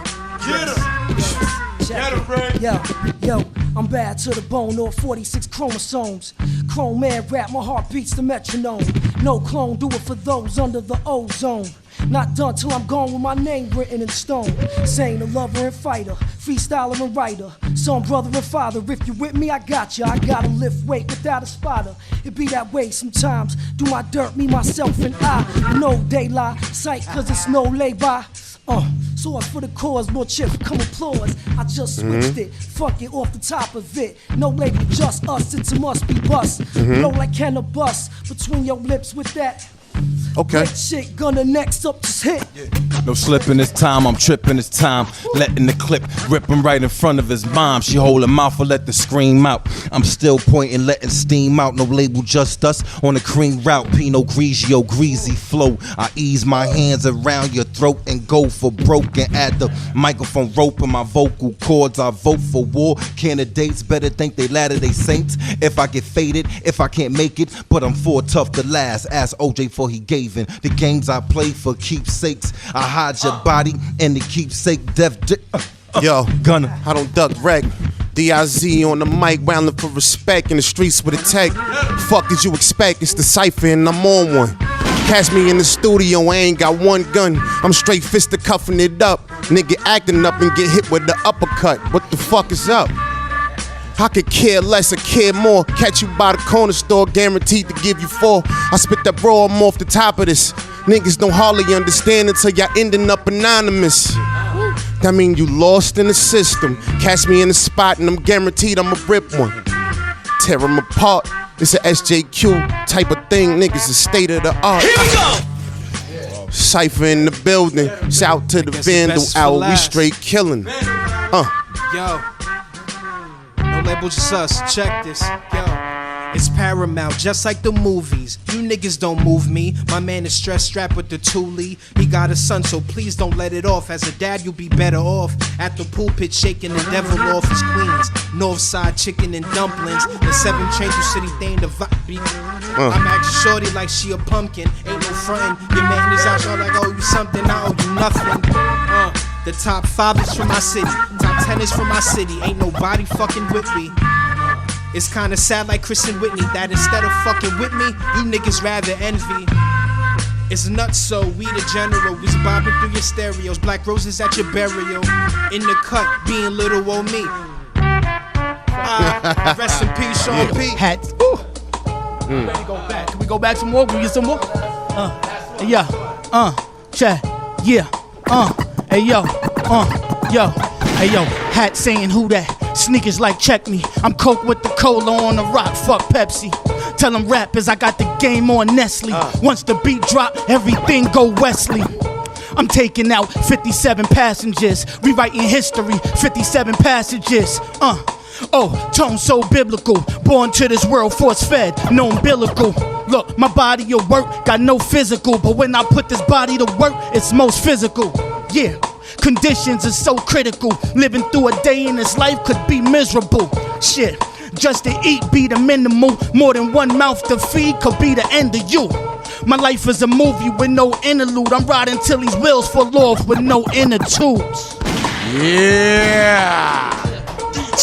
Yo, I'm bad to the bone, all 46 chromosomes. Chrome man rap, my heart beats the metronome. No clone, do it for those under the ozone. Not done till I'm gone with my name written in stone. Saying a lover and fighter, freestyler and writer. Son, brother and father, if you with me, I got ya. I gotta lift weight without a spotter. It be that way sometimes. Do my dirt, me, myself, and I. No daylight, sight, cause it's no lay-by. Source for the cause, more chips, come applause. I just switched it, fuck it off the top of it. No label, just us, it's a must be bust. Blow like can a bust between your lips with that. Okay. Great shit, Gunna next up, just hit. No slipping this time, I'm tripping this time. Letting the clip rip him right in front of his mom. She hold her mouth or let the scream out. I'm still pointing, letting steam out. No label, just us on the cream route. Pinot Grigio, greasy flow. I ease my hands around your throat and go for broke and add the microphone rope in my vocal cords. I vote for war. Candidates better think they Latter-day Saints. If I get faded, if I can't make it, but I'm for tough to last. Ask OJ for he gave in. The games I play for keepsakes. I hide your body and the keepsake death. Yo, Gunna. I don't duck wreck. DIZ on the mic, wailing for respect in the streets with a tech. Fuck did you expect? It's the cypher and I'm on one. Catch me in the studio, I ain't got one gun. I'm straight fisticuffing it up. Nigga acting up and get hit with the uppercut. What the fuck is up? I could care less or care more. Catch you by the corner store, guaranteed to give you 4. I spit that bro, I'm off the top of this. Niggas don't hardly understand until y'all ending up anonymous. That mean you lost in the system. Catch me in the spot and I'm guaranteed I'ma rip one. Tear them apart. It's a SJQ type of thing. Niggas is state of the art. Here we go. Cypher in the building. Shout to the Vandal hour. We straight killing. Yo. No label, just us. Check this. Yo. It's paramount, just like the movies. You niggas don't move me. My man is stress strapped with the Thule. He got a son, so please don't let it off. As a dad, you'll be better off at the pulpit, shaking the devil off his queens. Northside chicken and dumplings. The 7 chains you city thing, the vibe. I'm acting shorty like she a pumpkin. Ain't no frontin'. Your man is out, y'all like, oh, you something, I owe you nothing. The top 5 is from my city. Top 10 is from my city. Ain't nobody fucking with me. It's kinda sad like Chris and Whitney, that instead of fucking with me, you niggas rather envy. It's Nutso, we the general, we's bobbing through your stereos, black roses at your burial, in the cut, being little old me. Rest in peace, Sean P. Hats. Ready to go back. Can we go back some more? Can we get some more? Chat, yeah, hey yo, hey yo, hat saying who that? Sneakers like check me. I'm coke with the cola on the rock. Fuck Pepsi. Tell them rappers I got the game on Nestle. Once the beat drop, everything go Wesley. I'm taking out 57 passengers, rewriting history. 57 passages. Oh, tone so biblical. Born to this world, force fed, no umbilical. Look, my body will work, got no physical. But when I put this body to work, it's most physical. Yeah. Conditions are so critical. Living through a day in this life could be miserable. Shit, just to eat be the minimal. More than one mouth to feed could be the end of you. My life is a movie with no interlude. I'm riding till these wheels fall off with no inner tubes. Yeah.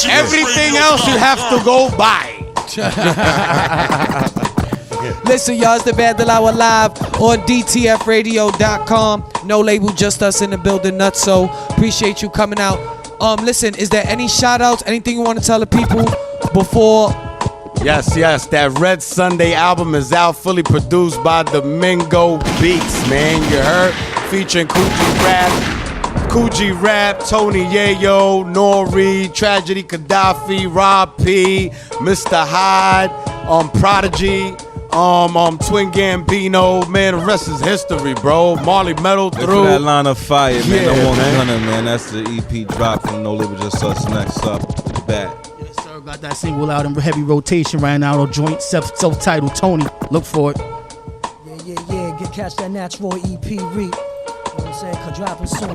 Everything else you have to go buy. Listen, y'all, it's the Vandal Hour live on DTFradio.com. No label, just us in the building, Nutso. Appreciate you coming out. Listen, is there any shout outs, anything you want to tell the people before? Yes, that Red Sunday album is out, fully produced by Domingo Beats, man. You heard? Featuring Coogee Rap, Tony Yayo, Nori, Tragedy Gaddafi, Rob P, Mr. Hyde, Prodigy, Twin Gambino, man, the rest is history, bro. Marley Metal Wait through for that line of fire, man. Yeah, I want man. Gunner, man. That's the EP drop from No Label Just Us. Next up, back. Yes, sir. Got that single out in heavy rotation right now on joint self-titled Tony. Look for it. Yeah. Get catch that natural EP reap. You know what I'm saying? Cause dropping soon.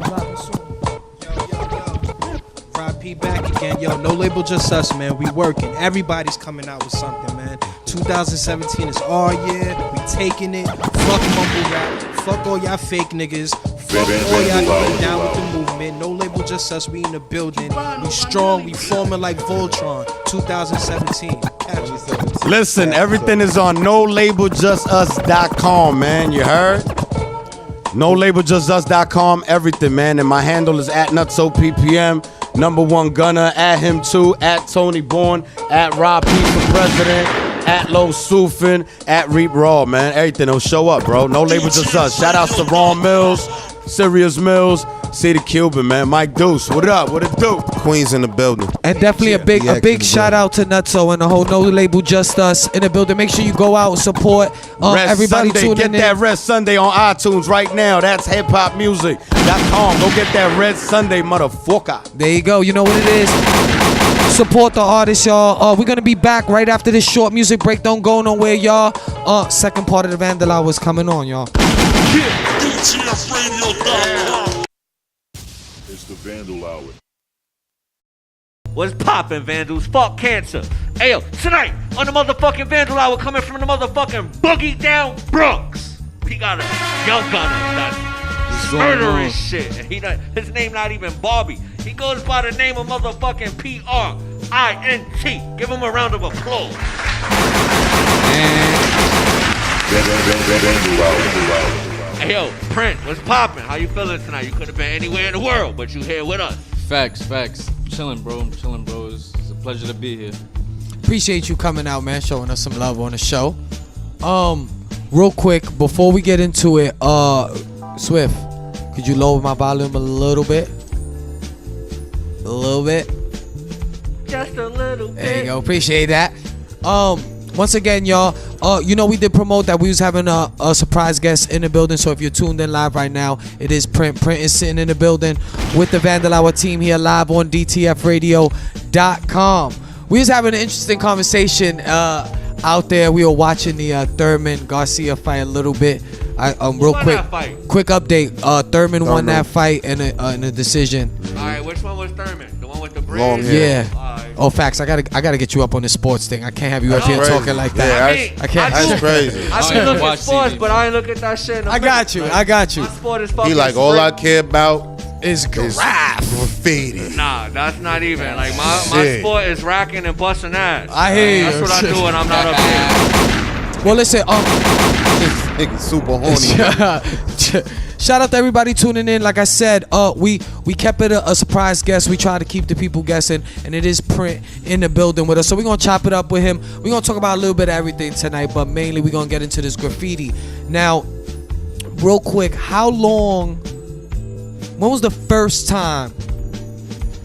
Rob P back again, yo. No label, just us, man. We working. Everybody's coming out with something, man. 2017 is our year. We taking it. Fuck mumble rap. Fuck all y'all fake niggas. Fuck all y'all going down with the movement. No label, just us. We in the building. We strong. We forming like Voltron. 2017. Catch it. Listen, everything is on NoLabelJustUs.com, man. You heard? NoLabelJustUs.com, everything, man. And my handle is @NutsoPPM. #1 Gunner, @him too, @Tony Bourne, @Rob P for President, @Low Sufin, @Reap Raw, man. Everything will show up, bro. No label, just us. Shout outs to Ron Mills, Sirius Mills, City Cuban, man. Mike Deuce, what up? What it do? Queens in the building. And definitely a big shout out to Nutso and the whole No Label Just Us in the building. Make sure you go out and support Red everybody Sunday, tuning get in. that Red Sunday on iTunes right now. That's hiphopmusic.com. Go get that Red Sunday, motherfucker. There you go. You know what it is. Support the artists, y'all. We're gonna be back right after this short music break. Don't go nowhere, y'all. Second part of the Vandal Hour is coming on, y'all. It's the Vandal Hour. What's poppin', Vandals? Fuck cancer. Ayo, tonight on the motherfucking Vandal Hour, coming from the motherfucking Boogie Down Bronx. He got a young gunner that's murdering shit. And his name not even Bobby. He goes by the name of motherfucking P.R.I.N.T. Give him a round of applause. Hey yo, Print, what's poppin'? How you feeling tonight? You could have been anywhere in the world, but you here with us. Facts. Chillin', bro. It's a pleasure to be here. Appreciate you coming out, man, showing us some love on the show. Real quick, before we get into it, Swift, could you lower my volume a little bit? A little bit? Just a little bit. There you go. Appreciate that. Once again, y'all, you know we did promote that we was having a surprise guest in the building. So if you're tuned in live right now, it is Print. Print is sitting in the building with the Vandal Hour team here live on DTFradio.com. We was having an interesting conversation. out there. We were watching the Thurman Garcia fight a little bit. Real won quick, that fight? quick update. Thurman won that fight in a decision. All right, which one was Thurman? The one with the braids? Long hair. Yeah. All right. Oh, facts. I gotta get you up on this sports thing. I can't have you up here crazy. talking like Yeah, that. I can't. That's crazy. I be looking at sports, but I ain't look at that shit. I got you. I got you. My sport is fucking He like, all I care about is graffiti. Nah, that's not even. Like, my sport is racking and busting ass. I hear you. That's what I do when I'm not up here. Well, listen. Nigga super horny. Shout out to everybody tuning in. Like I said, we kept it a surprise guest. We try to keep the people guessing, and it is Print in the building with us. So we're gonna chop it up with him. We're gonna talk about a little bit of everything tonight, but mainly we're gonna get into this graffiti. Now, real quick, when was the first time?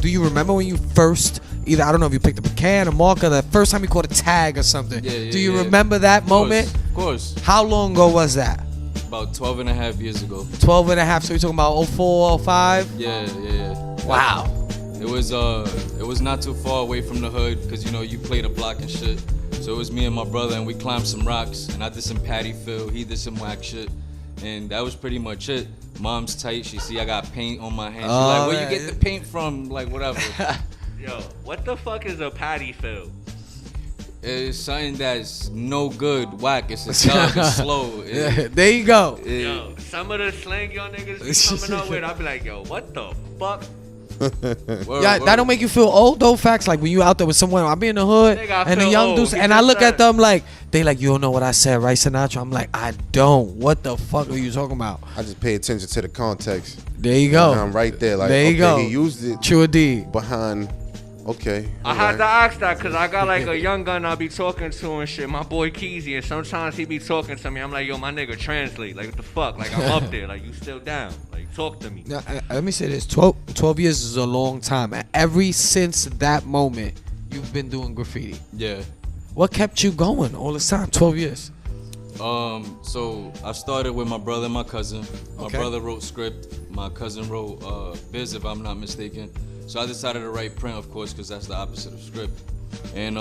Do you remember when you first? Either I don't know if you picked up a can, a marker, the first time you caught a tag or something. Do you remember that moment? Of course. How long ago was that? About 12 and a half years ago. 12 and a half. So you're talking about 04, 05? Yeah. Wow. It was not too far away from the hood because, you know, you play the block and shit. So it was me and my brother, and we climbed some rocks, and I did some patty fill, he did some whack shit, and that was pretty much it. Mom's tight. She see I got paint on my hands. She's like, where you get the paint from? Like, whatever. Yo, what the fuck is a patty fill? It's something that's no good, whack. It's a dub, it's slow. There you go. Yo, some of the slang y'all niggas be coming up with, I be like, yo, what the fuck? That don't make you feel old though. Facts, like when you out there with someone, I be in the hood Nigga, and the feel young old. dudes, He and I just look said at them like they like, you don't know what I said, right, Sinatra? I'm like, I don't. What the fuck are you talking about? I just pay attention to the context. There you go. And I'm right there. Like, there you okay, go. He used it. True indeed. Behind. Okay. I had to ask that because I got like a young gun I be talking to and shit, my boy Keezy, and sometimes he be talking to me. I'm like, yo, my nigga, translate. Like, what the fuck? Like, I'm up there. Like, you still down. Like, talk to me. Now, let me say this: 12 years is a long time. Ever since that moment, you've been doing graffiti. Yeah. What kept you going all this time? 12 years. So I started with my brother and my cousin. My brother wrote script. My cousin wrote biz, if I'm not mistaken. So I decided to write print, of course, because that's the opposite of script. And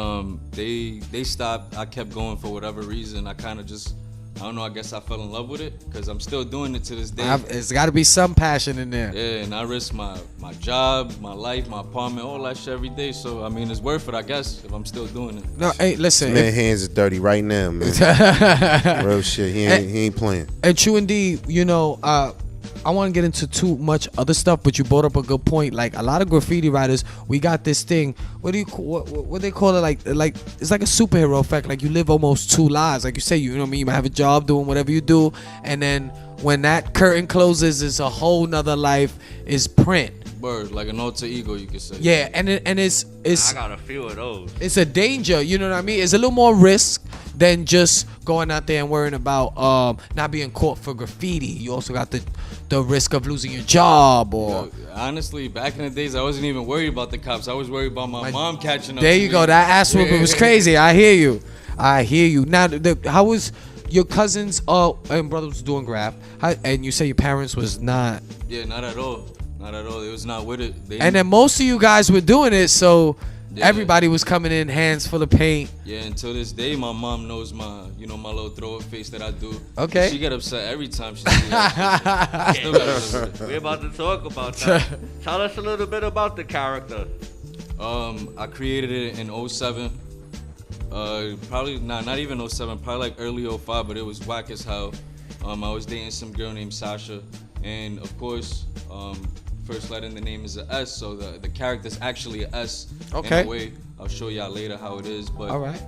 they stopped. I kept going for whatever reason. I kind of just, I don't know, I guess I fell in love with it because I'm still doing it to this day. It's got to be some passion in there. Yeah, and I risk my job, my life, my apartment, all that shit every day. So, I mean, it's worth it, I guess, if I'm still doing it. No, hey, listen. Man, hands is dirty right now, man. Real shit. He ain't playing. And true indeed, you know, I want to get into too much other stuff, but you brought up a good point. Like, a lot of graffiti writers, we got this thing. What they call it? Like it's like a superhero effect. Like, you live almost two lives. Like you say, you know what I mean? You might have a job doing whatever you do, and then when that curtain closes, it's a whole nother life. Is print. Word, like an alter ego, you could say. Yeah, and it's I got a few of those. It's a danger, you know what I mean? It's a little more risk than just going out there and worrying about not being caught for graffiti. You also got the risk of losing your job or. Honestly, back in the days, I wasn't even worried about the cops. I was worried about my mom catching up. There to you me. go. That ass whooping was crazy. I hear you. Now, how was your cousins and brothers doing graph? And you say your parents was not. Yeah, not at all. Not at all. They was not with it. And then most of you guys were doing it, so everybody was coming in hands full of paint. Yeah, until this day, my mom knows my little throw up face that I do. Okay. She get upset every time she sees that. Still gotta live with it. We're about to talk about that. Tell us a little bit about the character. I created it in 07. Probably not even 07, probably like early 05, but it was whack as hell. I was dating some girl named Sasha, and of course, first letter in the name is a S, so the character's actually a S. Okay. In a way. I'll show y'all later how it is, but all right.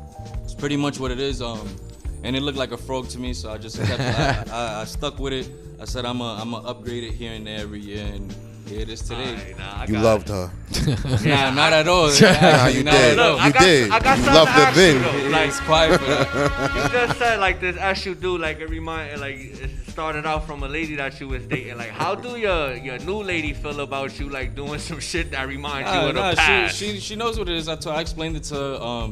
It's pretty much what it is. And it looked like a frog to me, so I just kept I stuck with it. I said I'm a upgrade it here and there every year, and here it is today. You loved her. Nah, not at all. Nah, you did. You did. I got You something loved to her ask you, then. though. Like, it's quiet for that. You just said like this as you do, like it reminded, like it started out from a lady that you was dating. Like, how do your new lady feel about you, like doing some shit that reminds you of the past? She knows what it is. I explained it to her.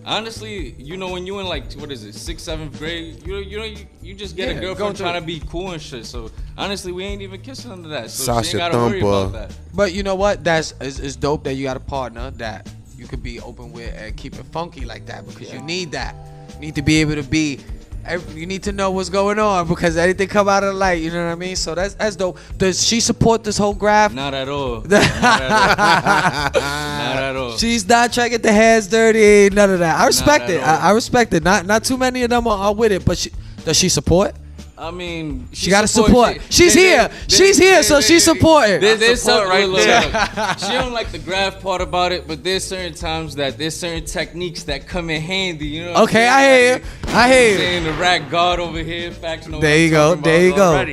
Honestly, you know, when you in like, what is it, 6th, 7th grade, you just get a girlfriend trying to be cool and shit. So honestly, we ain't even kissing under that. So Sasha she ain't gotta worry Thumper. about that. But you know what? It's dope that you got a partner that you could be open with and keep it funky like that, because you need that. need to be able to be. You need to know what's going on because anything come out of the light. You know what I mean? So that's dope. Does she support this whole graph? Not at all. Not at all. She's not trying to get the hands dirty. None of that. I respect it. all. I respect it. Not too many of them are with it, but does she support? I mean, she got to support. She's here. She's here, so she's supporting. There's something right there. She don't like the graph part about it, but there's certain times that there's certain techniques that come in handy. You know? Okay, I hear you. I hear you. Saying the rack guard over here, facts. There you go. There you go.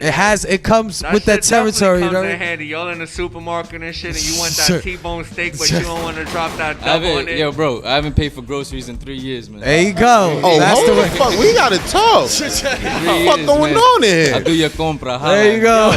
It comes with that territory, you know. Comes in handy. Y'all in the supermarket and shit, and you want that T-bone steak, but you don't want to drop that double on it. Yo, bro, I haven't paid for groceries in 3 years, man. There you go. Oh, that's hold the the fuck. We gotta talk. What the fuck going on in here? I do your compra. There you go.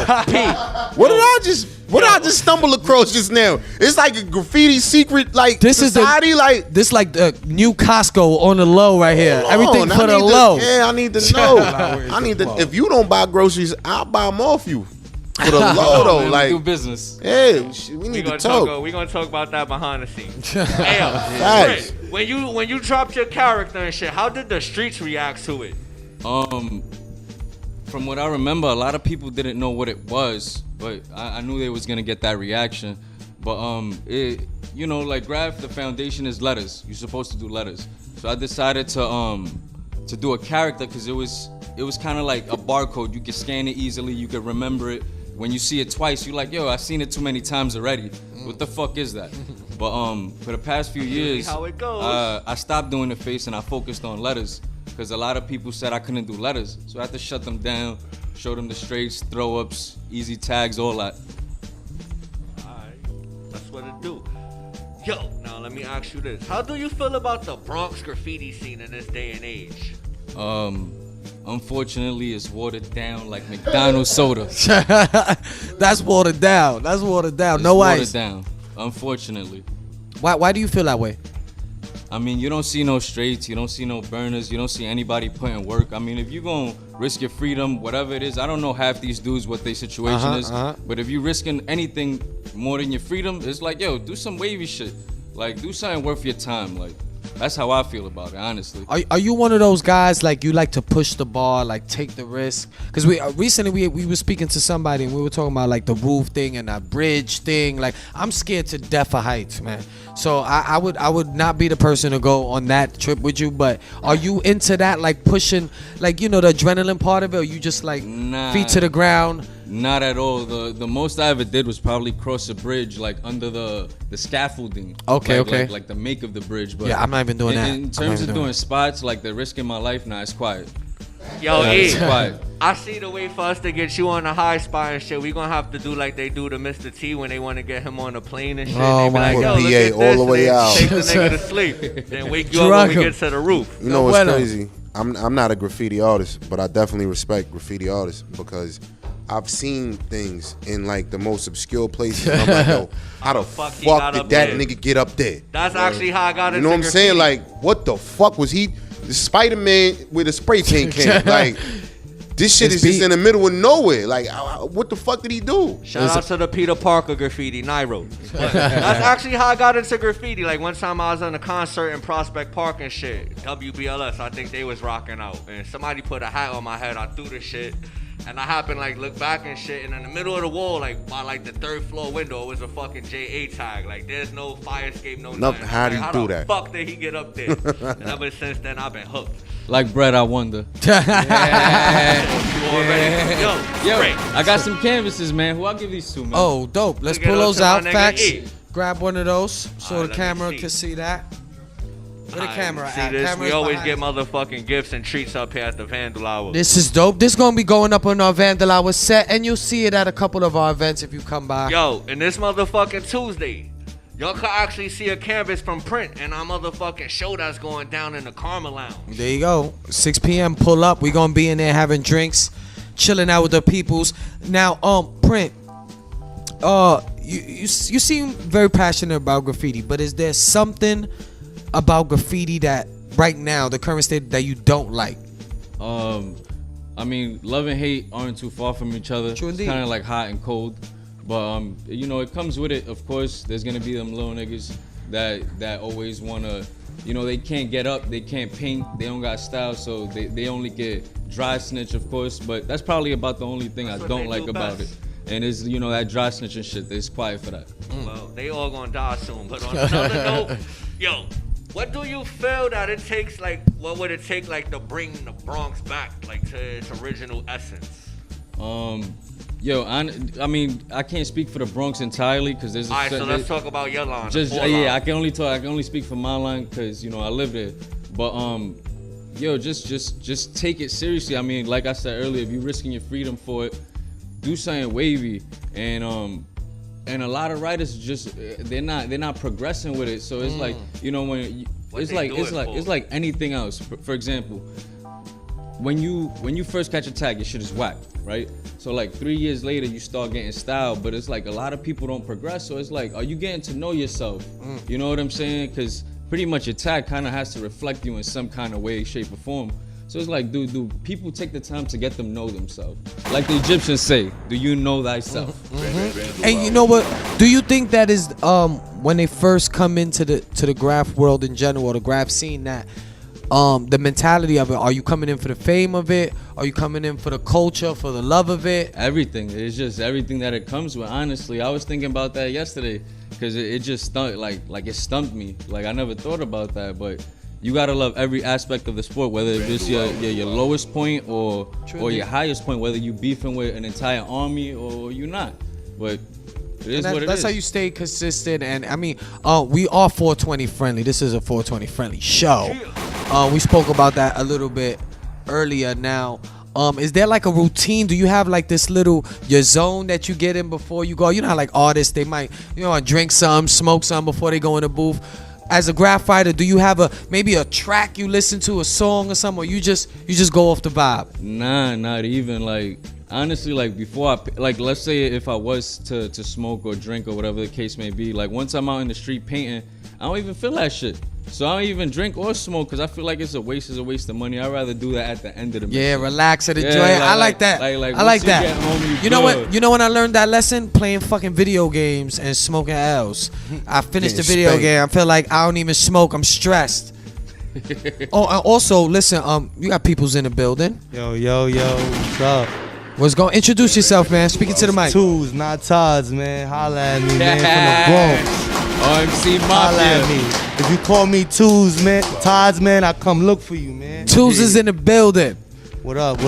What did I just stumble across just now? It's like a graffiti secret, like this society, this like the new Costco on the low right here. Everything for the low. I need to know. I need to. If you don't buy groceries, I'll buy them off you for the low though. Man, like do business. Yeah, we need to talk. We're gonna talk about that behind the scenes. Hey, Facts. when you dropped your character and shit, how did the streets react to it? From what I remember, a lot of people didn't know what it was, but I knew they was gonna get that reaction. But you know, like graph, the foundation is letters. You're supposed to do letters. So I decided to do a character because it was kind of like a barcode. You could scan it easily. You could remember it. When you see it twice, you're like, yo, I've seen it too many times already. What the fuck is that? But for the past few years, how it goes. I stopped doing the face and I focused on letters. Because a lot of people said I couldn't do letters. So I had to shut them down, show them the straights, throw ups, easy tags, all that. Alright, that's what it do. Yo, now let me ask you this. How do you feel about the Bronx graffiti scene in this day and age? Unfortunately, it's watered down like McDonald's soda. That's watered down. That's watered down. It's no watered ice. down, unfortunately. Why do you feel that way? I mean, you don't see no straights, you don't see no burners, you don't see anybody putting work. I mean, if you gonna risk your freedom, whatever it is, I don't know half these dudes what their situation is, but if you risking anything more than your freedom, it's like, yo, do some wavy shit. Like, do something worth your time. Like, that's how I feel about it, honestly. Are you one of those guys like you like to push the bar, like take the risk? Because we recently we were speaking to somebody and we were talking about like the roof thing and that bridge thing. Like I'm scared to death of heights, man. So I would not be the person to go on that trip with you. But are you into that, like pushing, like you know the adrenaline part of it? Or you just like feet to the ground? Not at all. The most I ever did was probably cross a bridge, like under the scaffolding. Okay, okay. Like the make of the bridge. But yeah, I'm not even doing that. In terms of doing spots, like the risking my life, nah, it's quiet. Yo, it's quiet. I see the way for us to get you on a high spot and shit. We gonna have to do like they do to Mr. T when they want to get him on a plane and shit. Oh, they be like, my yo, God. look at all this, the way and out. take the nigga to sleep, then wake you up when we get to the roof. You know what's crazy? I'm not a graffiti artist, but I definitely respect graffiti artists because I've seen things in like the most obscure places. And I'm like, yo, how the fuck did that nigga get up there? That's actually how I got into You know what I'm saying? Like, what the fuck was he? The Spider-Man with a spray paint can. Like, this shit is just in the middle of nowhere. Like, what the fuck did he do? Shout out to the Peter Parker graffiti, Nairo. That's actually how I got into graffiti. Like, one time I was on a concert in Prospect Park and shit. WBLS, I think they was rocking out. And somebody put a hat on my head. I threw the shit. And I happened like look back and shit, and in the middle of the wall, like by like the third floor window, it was a fucking JA tag. Like there's no fire escape, nothing. How do you do that? Fuck did he get up there? And ever since then, I've been hooked. Like bread, I wonder. Yo, I got some canvases, man. Who I'll give these to, man? Oh, dope. Let's pull those out. Facts. Grab one of those so the camera can see that. Where the camera at? This? We always get motherfucking gifts and treats up here at the Vandal Hour. This is dope. This gonna be going up on our Vandal Hour set, and you'll see it at a couple of our events if you come by. Yo, and this motherfucking Tuesday, y'all can actually see a canvas from Print and our motherfucking show that's going down in the Karma Lounge. There you go. 6 p.m. Pull up. We gonna be in there having drinks, chilling out with the peoples. Now, Print. You seem very passionate about graffiti, but is there something about graffiti that right now, the current state, that you don't like? I mean, love and hate aren't too far from each other. True it's indeed. kind of like hot and cold, but you know, it comes with it. Of course, there's gonna be them little niggas that always wanna you know, they can't get up, they can't paint, they don't got style, so they only get dry snitch, of course. But that's probably about the only thing I don't like about it. And it's, you know, that dry snitching shit, it's quiet for that. Well, they all gonna die soon. But on another note, yo, what do you feel that it takes, like, what would it take, like, to bring the Bronx back, like, to its original essence? Yo, I mean, I can't speak for the Bronx entirely because there's. All right, so let's talk about your line. I can only speak for my line because, you know, I live there. But yo, just take it seriously. I mean, like I said earlier, if you're risking your freedom for it, do something wavy. And a lot of writers just they're not progressing with it. So it's like, you know, it's like anything else. For example, when you first catch a tag, your shit is whack, right? So like 3 years later, you start getting style, but it's like a lot of people don't progress. So it's like, are you getting to know yourself? You know what I'm saying? Because pretty much your tag kind of has to reflect you in some kind of way, shape, or form. So it's like, do people take the time to get them know themselves? Like the Egyptians say, do you know thyself? And you know what? Do you think that is when they first come into the graph world in general, the graph scene, that the mentality of it, are you coming in for the fame of it? Are you coming in for the culture, for the love of it? Everything. It's just everything that it comes with. Honestly, I was thinking about that yesterday because it just stumped, like it stumped me. Like I never thought about that, but you gotta love every aspect of the sport, whether it's your lowest point or your highest point, whether you beefing with an entire army or you not. But it is what it is. That's how you stay consistent. And I mean, we are 420 friendly. This is a 420 friendly show. We spoke about that a little bit earlier. Now, is there like a routine? Do you have like this your zone that you get in before you go? You know how like artists, they might, you know, drink some, smoke some before they go in the booth. As a graph writer, do you have maybe a track you listen to, a song or something, or you just go off the vibe? Nah, not even. Like honestly, like before let's say if I was to smoke or drink or whatever the case may be, like once I'm out in the street painting, I don't even feel that shit. So I don't even drink or smoke because I feel like it's a waste of money. I'd rather do that at the end of the mission. Yeah, relax and enjoy it. I like that. I like that. Home, you know what? You know when I learned that lesson? Playing fucking video games and smoking L's. I finished the video game. I feel like I don't even smoke. I'm stressed. Oh, and also, listen, you got peoples in the building. Yo, what's up? What's going? Introduce yourself, man. Speaking to the mic. Tools, not Tods, man. Holla at me, man, from the Bronx. OMC Mafia. Holla at me. If you call me Tools, man, Tods, man, I come look for you, man. Tools is in the building. What up?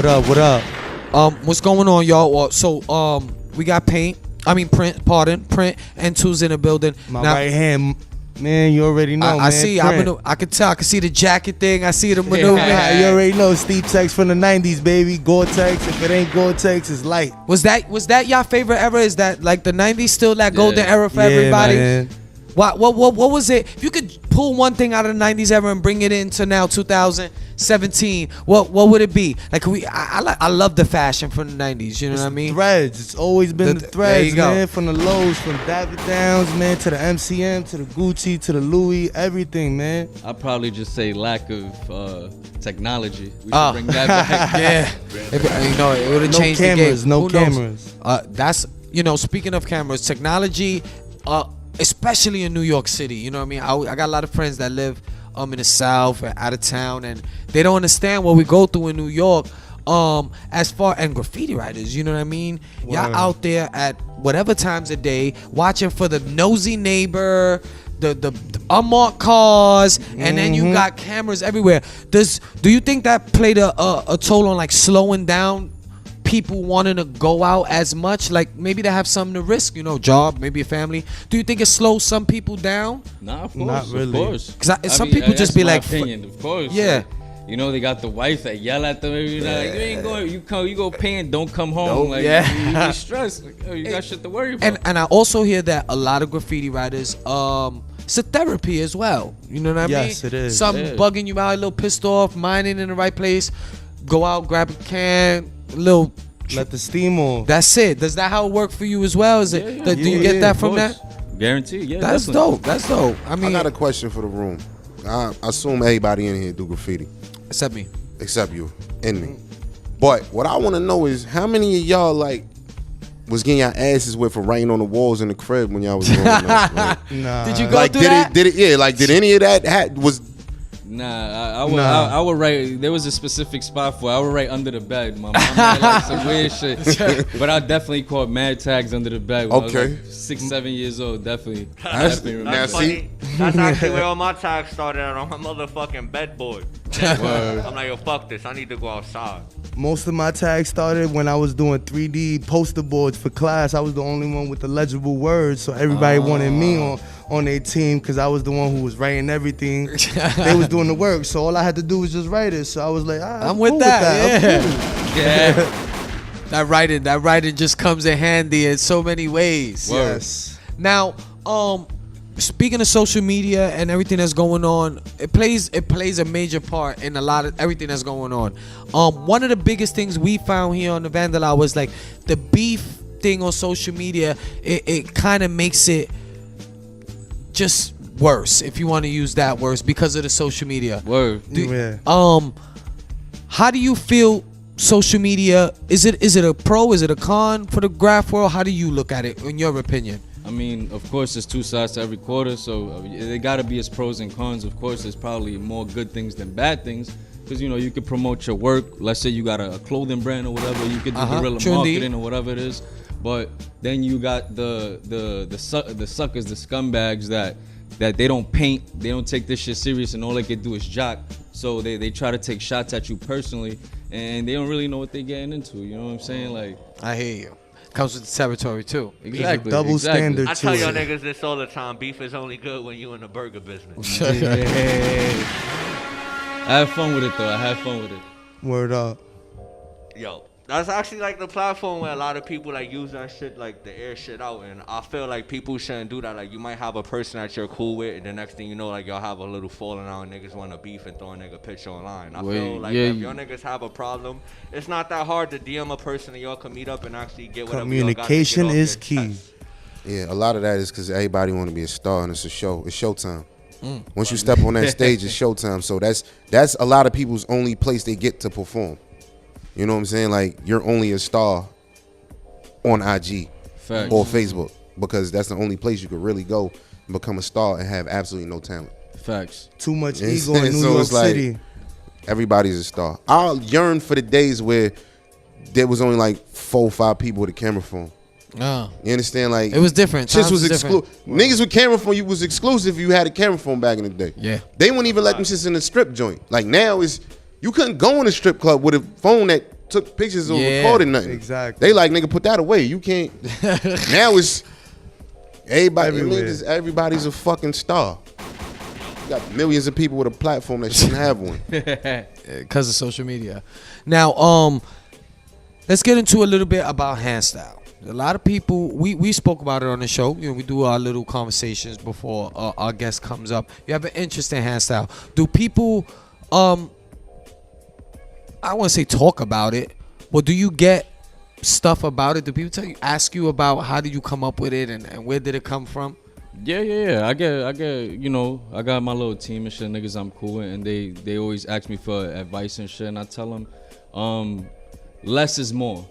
What's going on, y'all? So, we got Print, and Tools in the building. My right hand, man, you already know, man. I see. I can tell. I can see the jacket thing. I see the maneuver. You already know. Steve Tex from the 90s, baby. Gore-Tex. If it ain't Gore-Tex, it's light. Was that your favorite era? Is that like the 90s still that golden era for everybody? Man. What was it? If you could pull one thing out of the 90s era and bring it into now 2017, what would it be? Like I love the fashion from the 90s, you know what I mean? Threads. It's always been the threads, man. Go. From the lows, from David Downs, man, to the MCM, to the Gucci, to the Louis, everything, man. I'd probably just say lack of technology. We should bring that back. Yeah. It would have changed cameras, the game. No cameras. That's, speaking of cameras, technology, especially in New York City, you know what I mean? I got a lot of friends that live in the South and out of town, and they don't understand what we go through in New York. And graffiti writers, you know what I mean? Wow. Y'all out there at whatever times of day watching for the nosy neighbor, the unmarked cars, and then you got cameras everywhere. Do you think that played a toll on like slowing down people wanting to go out as much? Like maybe they have something to risk, job, maybe a family. Do you think it slows some people down? Nah, of course. Not really. Of course. Because some people just be like, opinion, of course. Yeah. Like, they got the wife that yell at them every night. Like, you ain't going. You go paying. Don't come home. Nope. Like, Yeah. you be stressed. Like, you got shit to worry about. And I also hear that a lot of graffiti writers, it's a therapy as well. You know what I mean? Yes, it is. Something bugging you out, a little pissed off, minding in the right place. Go out, grab a can, a little. Let the steam off. That's it. Does that how it work for you as well? Is it? Do you get that from that? Guaranteed. Yeah. That's definitely. dope. That's dope. I mean, I got a question for the room. I assume everybody in here do graffiti. Except me. Except you and me. But what I want to know is how many of y'all was getting your asses whipped for writing on the walls in the crib when y'all was growing up? Like, Nah. Did you go through that? Did it? Yeah. Like, did any of that Nah, Nah. I would write. There was a specific spot for it. I would write under the bed. My mom had like some weird shit, but I definitely caught mad tags under the bed. When I was like 6, 7 years old. Definitely. Definitely remember. That's funny. That's actually where all my tags started at, on my motherfucking bedboard. I'm like, yo, fuck this. I need to go outside. Most of my tags started when I was doing 3D poster boards for class. I was the only one with the legible words, so everybody wanted me on their team because I was the one who was writing everything. They was doing the work, so all I had to do was just write it. So I was like, I'm with cool that. I'm cool. Yeah. That writing just comes in handy in so many ways. Yes. Now, speaking of social media and everything that's going on, it plays a major part in a lot of everything that's going on. One of the biggest things we found here on the Vandal Hour was like the beef thing on social media. It kind of makes it just worse, if you want to use that worse, because of the social media. Word. How do you feel social media? Is it a pro? Is it a con for the graph world? How do you look at it, in your opinion? I mean, of course, there's two sides to every quarter, so there gotta be its pros and cons. Of course, there's probably more good things than bad things, because you know you could promote your work. Let's say you got a clothing brand or whatever, you could do guerrilla marketing or whatever it is. But then you got the suckers, the scumbags that they don't paint, they don't take this shit serious, and all they can do is jock. So they try to take shots at you personally, and they don't really know what they're getting into. You know what I'm saying? Like, I hear you. Comes with the territory too. Exactly. Double standard. I tell y'all niggas this all the time. Beef is only good when you in the burger business. I have fun with it though. I have fun with it. Word up. Yo, that's actually like the platform where a lot of people like use that shit like to air shit out, and I feel like people shouldn't do that. Like you might have a person that you're cool with, and the next thing you know, like y'all have a little falling out, and niggas want to beef and throw a nigga picture online. I feel like if y'all niggas have a problem, it's not that hard to DM a person and y'all can meet up and actually get whatever Communication y'all got to get is off key. your chest. Yeah, a lot of that is because everybody want to be a star, and it's a show. It's showtime. Once you step on that stage, it's showtime. So that's a lot of people's only place they get to perform. You know what I'm saying? Like, you're only a star on IG or Facebook, because that's the only place you could really go and become a star and have absolutely no talent. Facts. Too much You know ego what I'm in saying? New So York it's like, City. everybody's a star. I yearn for the days where there was only like 4 or 5 people with a camera phone. You understand? Like, it was different. Shit was different. exclusive. Niggas with camera phone, you was exclusive if you had a camera phone back in the day. Yeah. They wouldn't even let them shits in the strip joint. Like now is you couldn't go in a strip club with a phone that took pictures or recorded nothing. Exactly. They like, nigga, put that away. You can't. Now it's everybody. Everybody's a fucking star. You got millions of people with a platform that shouldn't have one. Because of social media. Now, let's get into a little bit about handstyle. A lot of people, we spoke about it on the show. You know, we do our little conversations before our guest comes up. You have an interesting handstyle. Do people, I want to say talk about it, but do you get stuff about it? Do people ask you about how did you come up with it and where did it come from? Yeah. I get. You know, I got my little team and shit, niggas I'm cool with, and they always ask me for advice and shit, and I tell them, less is more.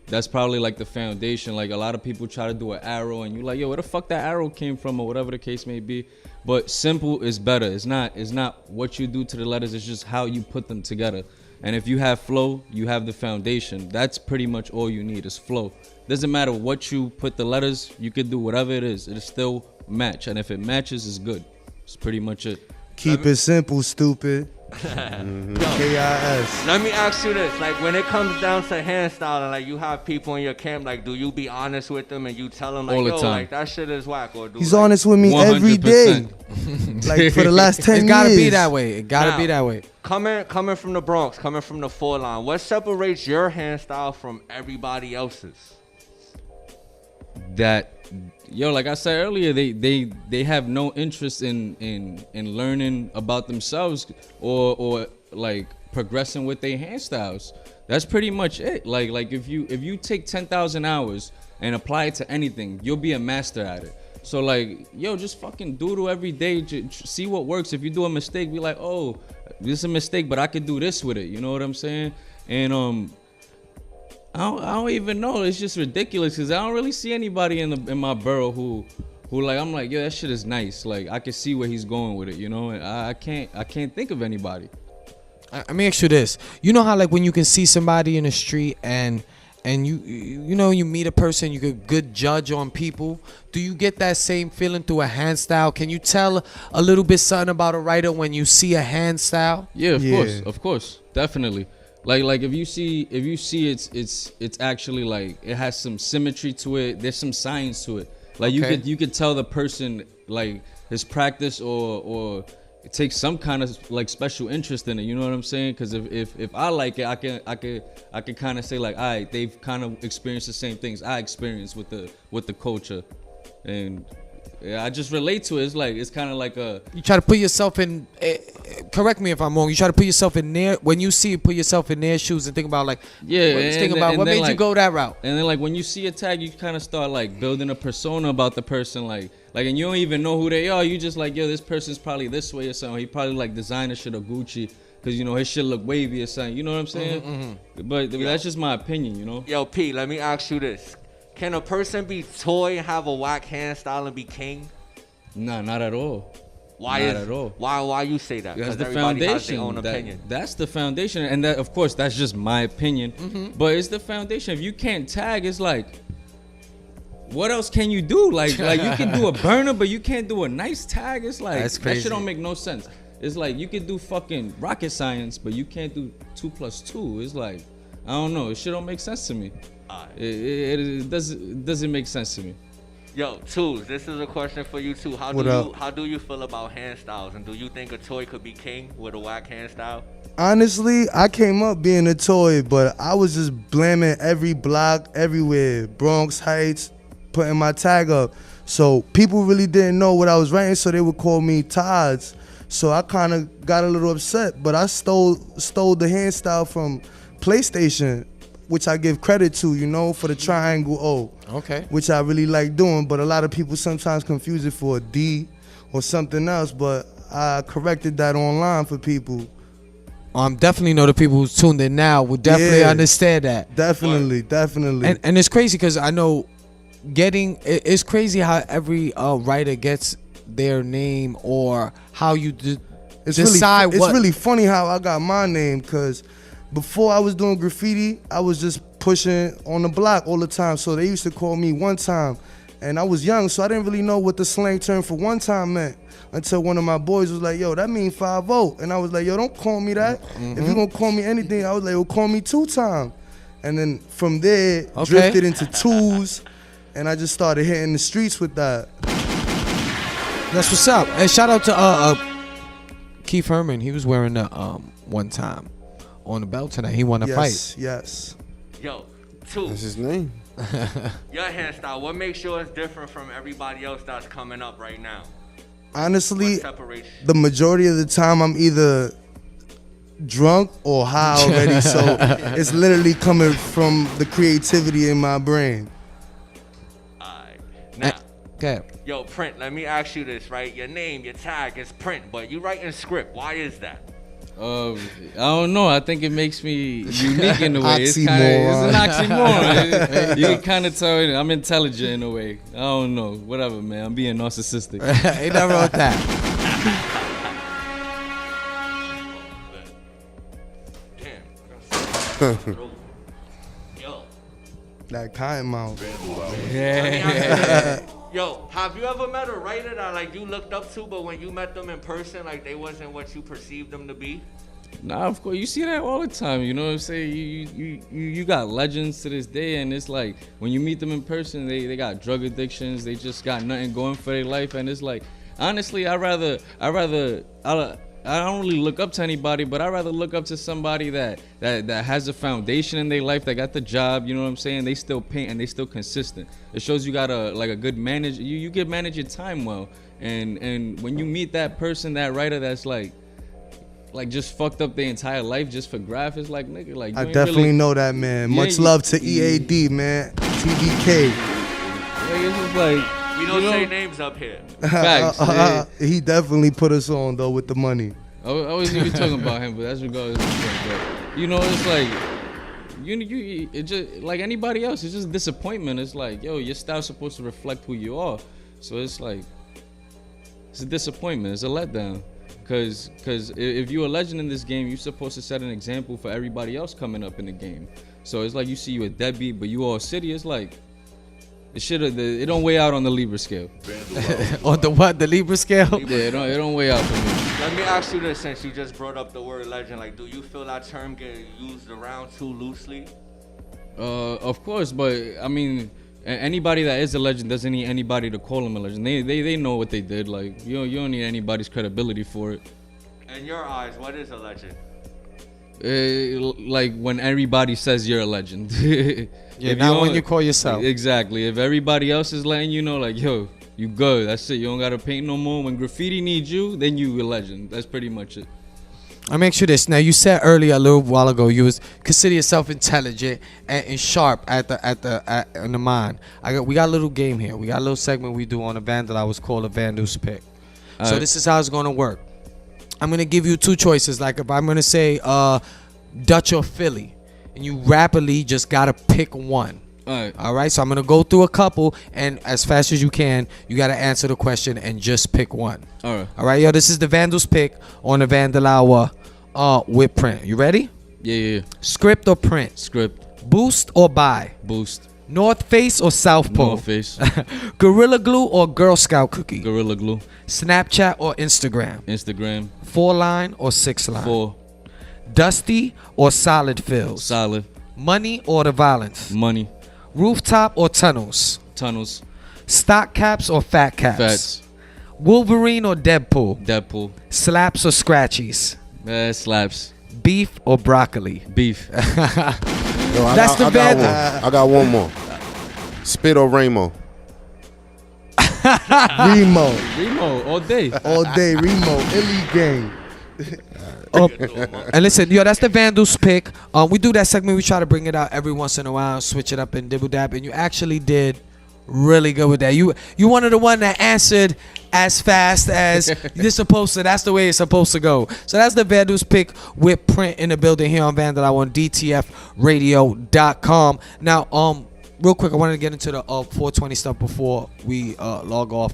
That's probably like the foundation. Like a lot of people try to do an arrow, and you like, yo, where the fuck that arrow came from, or whatever the case may be. But simple is better. It's not what you do to the letters. It's just how you put them together. And if you have flow, you have the foundation. That's pretty much all you need is flow. Doesn't matter what you put the letters. You could do whatever it is. It'll still match. And if it matches, it's good. It's pretty much it. Keep it simple, stupid. KIS. Let me ask you this: like, when it comes down to hand styling, like, you have people in your camp, like, do you be honest with them and you tell them, like, all the yo, time. like, that shit is whack, or do He's honest with me 100%. every day. Like for the last 10 years. It gotta be that way. It gotta be that way. Coming from the Bronx, coming from the 4 line, what separates your hand style from everybody else's? That, yo, like I said earlier, they have no interest in learning about themselves or like progressing with their hand styles. That's pretty much it. Like if you take 10,000 hours and apply it to anything, you'll be a master at it. So like, yo, just fucking doodle every day, see what works. If you do a mistake, be like, oh, this is a mistake, but I could do this with it. You know what I'm saying? And I don't even know. It's just ridiculous because I don't really see anybody in my borough who who like I'm like, yo, that shit is nice. Like I can see where he's going with it, you know. And I can't think of anybody. Let me ask you this. You know how like when you can see somebody in the street and you know you meet a person, you get good judge on people. Do you get that same feeling through a hand style? Can you tell a little bit something about a writer when you see a hand style? Yeah, of course, definitely. Like if you see it's actually like it has some symmetry to it. There's some science to it. Like you could tell the person like his practice or it takes some kind of like special interest in it. You know what I'm saying? Because if I like it, I can kind of say like, all right, they've kind of experienced the same things I experienced with the culture, and yeah, I just relate to it. It's like it's kind of like a. You try to put yourself in. Correct me if I'm wrong. You try to put yourself in their when you see it, put yourself in their shoes and think about like think about what made you go that route. And then like when you see a tag, you kind of start like building a persona about the person, like and you don't even know who they are. You just like, yo, this person's probably this way or something. He probably like designer shit or Gucci because you know his shit look wavy or something. You know what I'm saying? But that's just my opinion, you know. Yo, P, let me ask you this: can a person be toy, have a whack hand style, and be king? Nah, not at all. Why you say that? That's the everybody foundation. has their own opinion. That's the foundation, and that of course that's just my opinion. But it's the foundation. If you can't tag, it's like, what else can you do? Like you can do a burner, but you can't do a nice tag. It's like That's crazy. That shit don't make no sense. It's like you can do fucking rocket science, but you can't do 2 + 2. It's like I don't know. It shit don't make sense to me. It doesn't make sense to me. Yo, Tools, this is a question for you too. How do you feel about hand styles, and do you think a toy could be king with a whack hand style? Honestly, I came up being a toy, but I was just blaming every block, everywhere, Bronx Heights, putting my tag up. So people really didn't know what I was writing, so they would call me Todd's. So I kind of got a little upset, but I stole the hand style from PlayStation, which I give credit to, you know, for the triangle O. Okay. Which I really like doing, but a lot of people sometimes confuse it for a D or something else, but I corrected that online for people. Definitely know the people who's tuned in now would definitely understand that. Definitely. And it's crazy because I know it's crazy how every writer gets their name or how you decide It's really funny how I got my name because before I was doing graffiti, I was just pushing on the block all the time. So they used to call me One Time. And I was young, so I didn't really know what the slang term for one time meant until one of my boys was like, yo, that means 5-0. And I was like, yo, don't call me that. If you're going to call me anything, I was like, yo, call me 2 Time. And then from there, drifted into twos. And I just started hitting the streets with that. That's what's up. And shout out to Keith Herman. He was wearing the One Time on the belt tonight. He won a fight. Yes. Yo, Tools. That's his name. Your hairstyle, what makes sure it's different from everybody else that's coming up right now? Honestly, the majority of the time I'm either drunk or high already, so it's literally coming from the creativity in my brain. Alright. Now, okay. Yo, Print, let me ask you this, right? Your name, your tag is Print, but you write in script. Why is that? I don't know. I think it makes me unique in a way. It's an oxymoron. You can kind of tell I'm intelligent in a way. I don't know. Whatever, man. I'm being narcissistic. Ain't nothing wrong with that. Damn. Yo. That cotton mouth. Yo, have you ever met a writer that like you looked up to, but when you met them in person, like they wasn't what you perceived them to be? Nah, of course. You see that all the time. You know what I'm saying? You got legends to this day, and it's like when you meet them in person, they got drug addictions. They just got nothing going for their life, and it's like, honestly, I don't really look up to anybody, but I'd rather look up to somebody that has a foundation in their life, that got the job, you know what I'm saying? They still paint and they still consistent. It shows you got a good manage. You can manage your time well, and when you meet that person, that writer that's like just fucked up their entire life just for graph, it's like, nigga, like I definitely know that, man. Much love to EAD, man. TBK. Like, it's just like. We don't say names up here. Facts. He definitely put us on though with the money. I wasn't even talking about him, but that's regardless. But, you know, it's like it just like anybody else. It's just disappointment. It's like, yo, your style's supposed to reflect who you are. So it's like, it's a disappointment. It's a letdown. Cause if you're a legend in this game, you're supposed to set an example for everybody else coming up in the game. So it's like you see you a deadbeat, but you all city. It's like it don't weigh out on the Libra scale. On the what? The Libra scale? Yeah, it don't weigh out for me. Let me ask you this, since you just brought up the word legend, like, do you feel that term get used around too loosely? Of course, but I mean, anybody that is a legend doesn't need anybody to call them a legend. They know what they did. Like you don't need anybody's credibility for it. In your eyes, what is a legend? Like when everybody says you're a legend. Yeah, not when you call yourself. Exactly. If everybody else is letting you know, like, yo, you good. That's it. You don't gotta paint no more. When graffiti needs you, then you a legend. That's pretty much it. I'll make sure this. Now, you said earlier a little while ago you was consider yourself intelligent and sharp in the mind. We got a little game here. We got a little segment we do on the Vandal. I was called a Vandal's Pick. So this is how it's gonna work. I'm gonna give you two choices. Like if I'm gonna say Dutch or Philly, and you rapidly just gotta pick one. All right. So I'm gonna go through a couple, and as fast as you can, you gotta answer the question and just pick one. All right, yo. This is the Vandal's Pick on the Vandal Hour with Print. You ready? Yeah. Script or print? Script. Boost or buy? Boost. North Face or South Pole? North Face. Gorilla Glue or Girl Scout cookie? Gorilla Glue. Snapchat or Instagram? Instagram. 4-line or 6-line? 4. Dusty or solid fills? Solid. Money or the violence? Money. Rooftop or tunnels? Tunnels. Stock caps or fat caps? Fats. Wolverine or Deadpool? Deadpool. Slaps or scratchies? Slaps. Beef or broccoli? Beef. Yo, That's the Vandal. I got one more. Spit or Ramo? Remo all day. All day, Remo, Elite Gang. And listen, yo, that's the Vandal's Pick. We do that segment. We try to bring it out every once in a while, switch it up and dibble dab. And you actually did really good with that. You one of the one that answered as fast as you're supposed to. That's the way it's supposed to go. So that's the Vandal's Pick with Print in the building here on Vandal on DTFradio.com. Now, real quick, I wanted to get into the 420 stuff before we log off.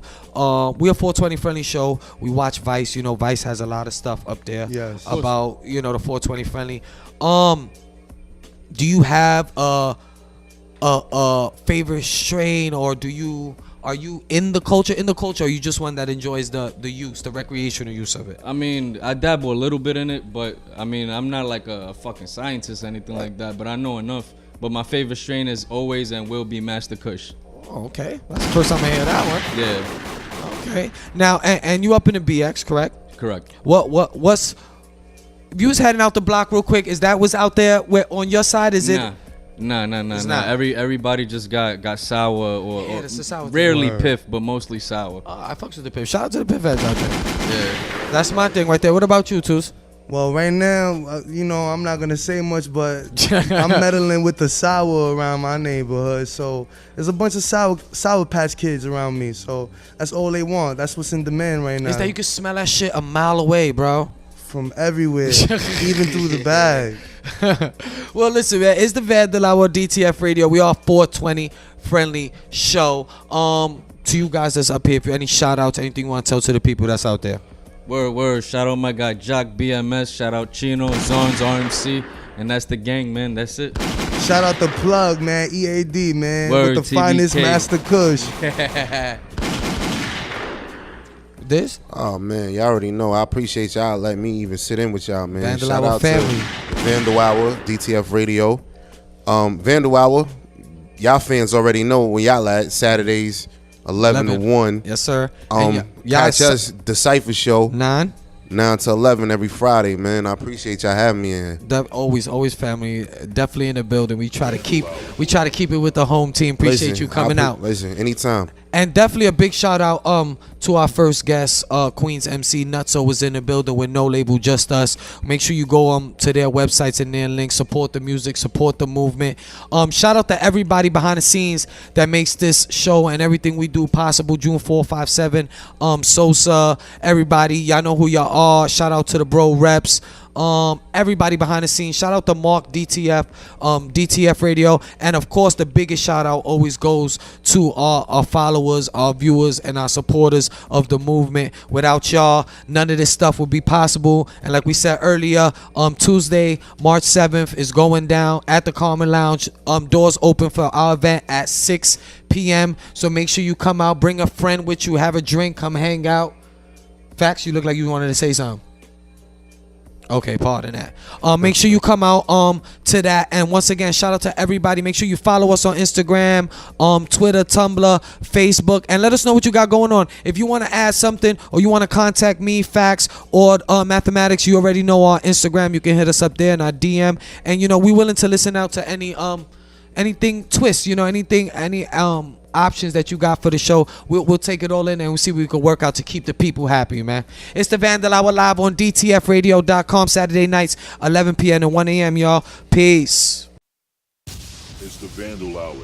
We're a 420 friendly show. We watch Vice. You know, Vice has a lot of stuff up there about, you know, the 420 friendly. Do you have a favorite strain, or are you in the culture? Or are you just one that enjoys the use, the recreational use of it? I mean, I dabble a little bit in it, but I mean, I'm not like a fucking scientist or anything like that, but I know enough. But my favorite strain is always and will be Master Kush. Oh, okay. That's the first time I hear that one. Yeah. Okay. Now, and you up in the BX, correct? Correct. What's... If you was heading out the block real quick, is that what's out there where on your side? Is it... Nah. not. Everybody just got sour or that's the sour rarely thing. piff, but mostly sour. I fucks with the piff. Shout out to the piff heads out there. Yeah. That's my thing right there. What about you, Toos? Well, right now, you know, I'm not gonna say much, but I'm meddling with the sour around my neighborhood. So there's a bunch of sour patch kids around me. So that's all they want. That's what's in demand right now. Is that you can smell that shit a mile away, bro? From everywhere, even through the bag. Well, listen, man, it's the Vandal Hour DTF Radio. We are 420 friendly show. To you guys that's up here, if you any shout outs, anything you want to tell to the people that's out there. Word. Shout out my guy Jock BMS. Shout out Chino, Zorns, RMC. And that's the gang, man. That's it. Shout out the plug, man. EAD, man. Word, with the TBK. finest Master Kush. This? Oh, man. Y'all already know. I appreciate y'all letting me even sit in with y'all, man. Vandal Shout Hour out family. to Vandal Hour, DTF Radio. Vandal Hour, y'all fans already know when y'all at Saturdays, 11 to 1. Yes, sir. Catch us, the Cypher Show. 9 to 11 every Friday, man. I appreciate y'all having me in. Always family. Definitely in the building. We try to keep it with the home team. Appreciate you coming out. Listen, anytime. And definitely a big shout out to our first guest, Queens MC Nutso was in the building with No Label, Just Us. Make sure you go to their websites and their links. Support the music, support the movement. Shout out to everybody behind the scenes that makes this show and everything we do possible. June 457, Sosa, everybody, y'all know who y'all are. Shout out to the bro reps. everybody behind the scenes. Shout out to Mark, DTF, DTF Radio, and of course the biggest shout out always goes to our followers, our viewers, and our supporters of the movement. Without y'all, none of this stuff would be possible. And like we said earlier, Tuesday, March 7th is going down at the Carmen Lounge. Doors open for our event at 6 p.m. So make sure you come out, bring a friend with you, have a drink, come hang out. Facts, you look like you wanted to say something. Okay, pardon that. Make sure you come out to that. And once again, shout out to everybody. Make sure you follow us on Instagram, Twitter, Tumblr, Facebook, and let us know what you got going on. If you want to add something or you want to contact me, Facts, or Mathematics, you already know our Instagram. You can hit us up there in our DM. And you know, we're willing to listen out to any anything twist, you know, anything, any options that you got for the show. We'll take it all in and we'll see what we can work out to keep the people happy, man. It's the Vandal Hour live on DTFradio.com Saturday nights, 11 p.m. to 1 a.m., y'all. Peace. It's the Vandal Hour.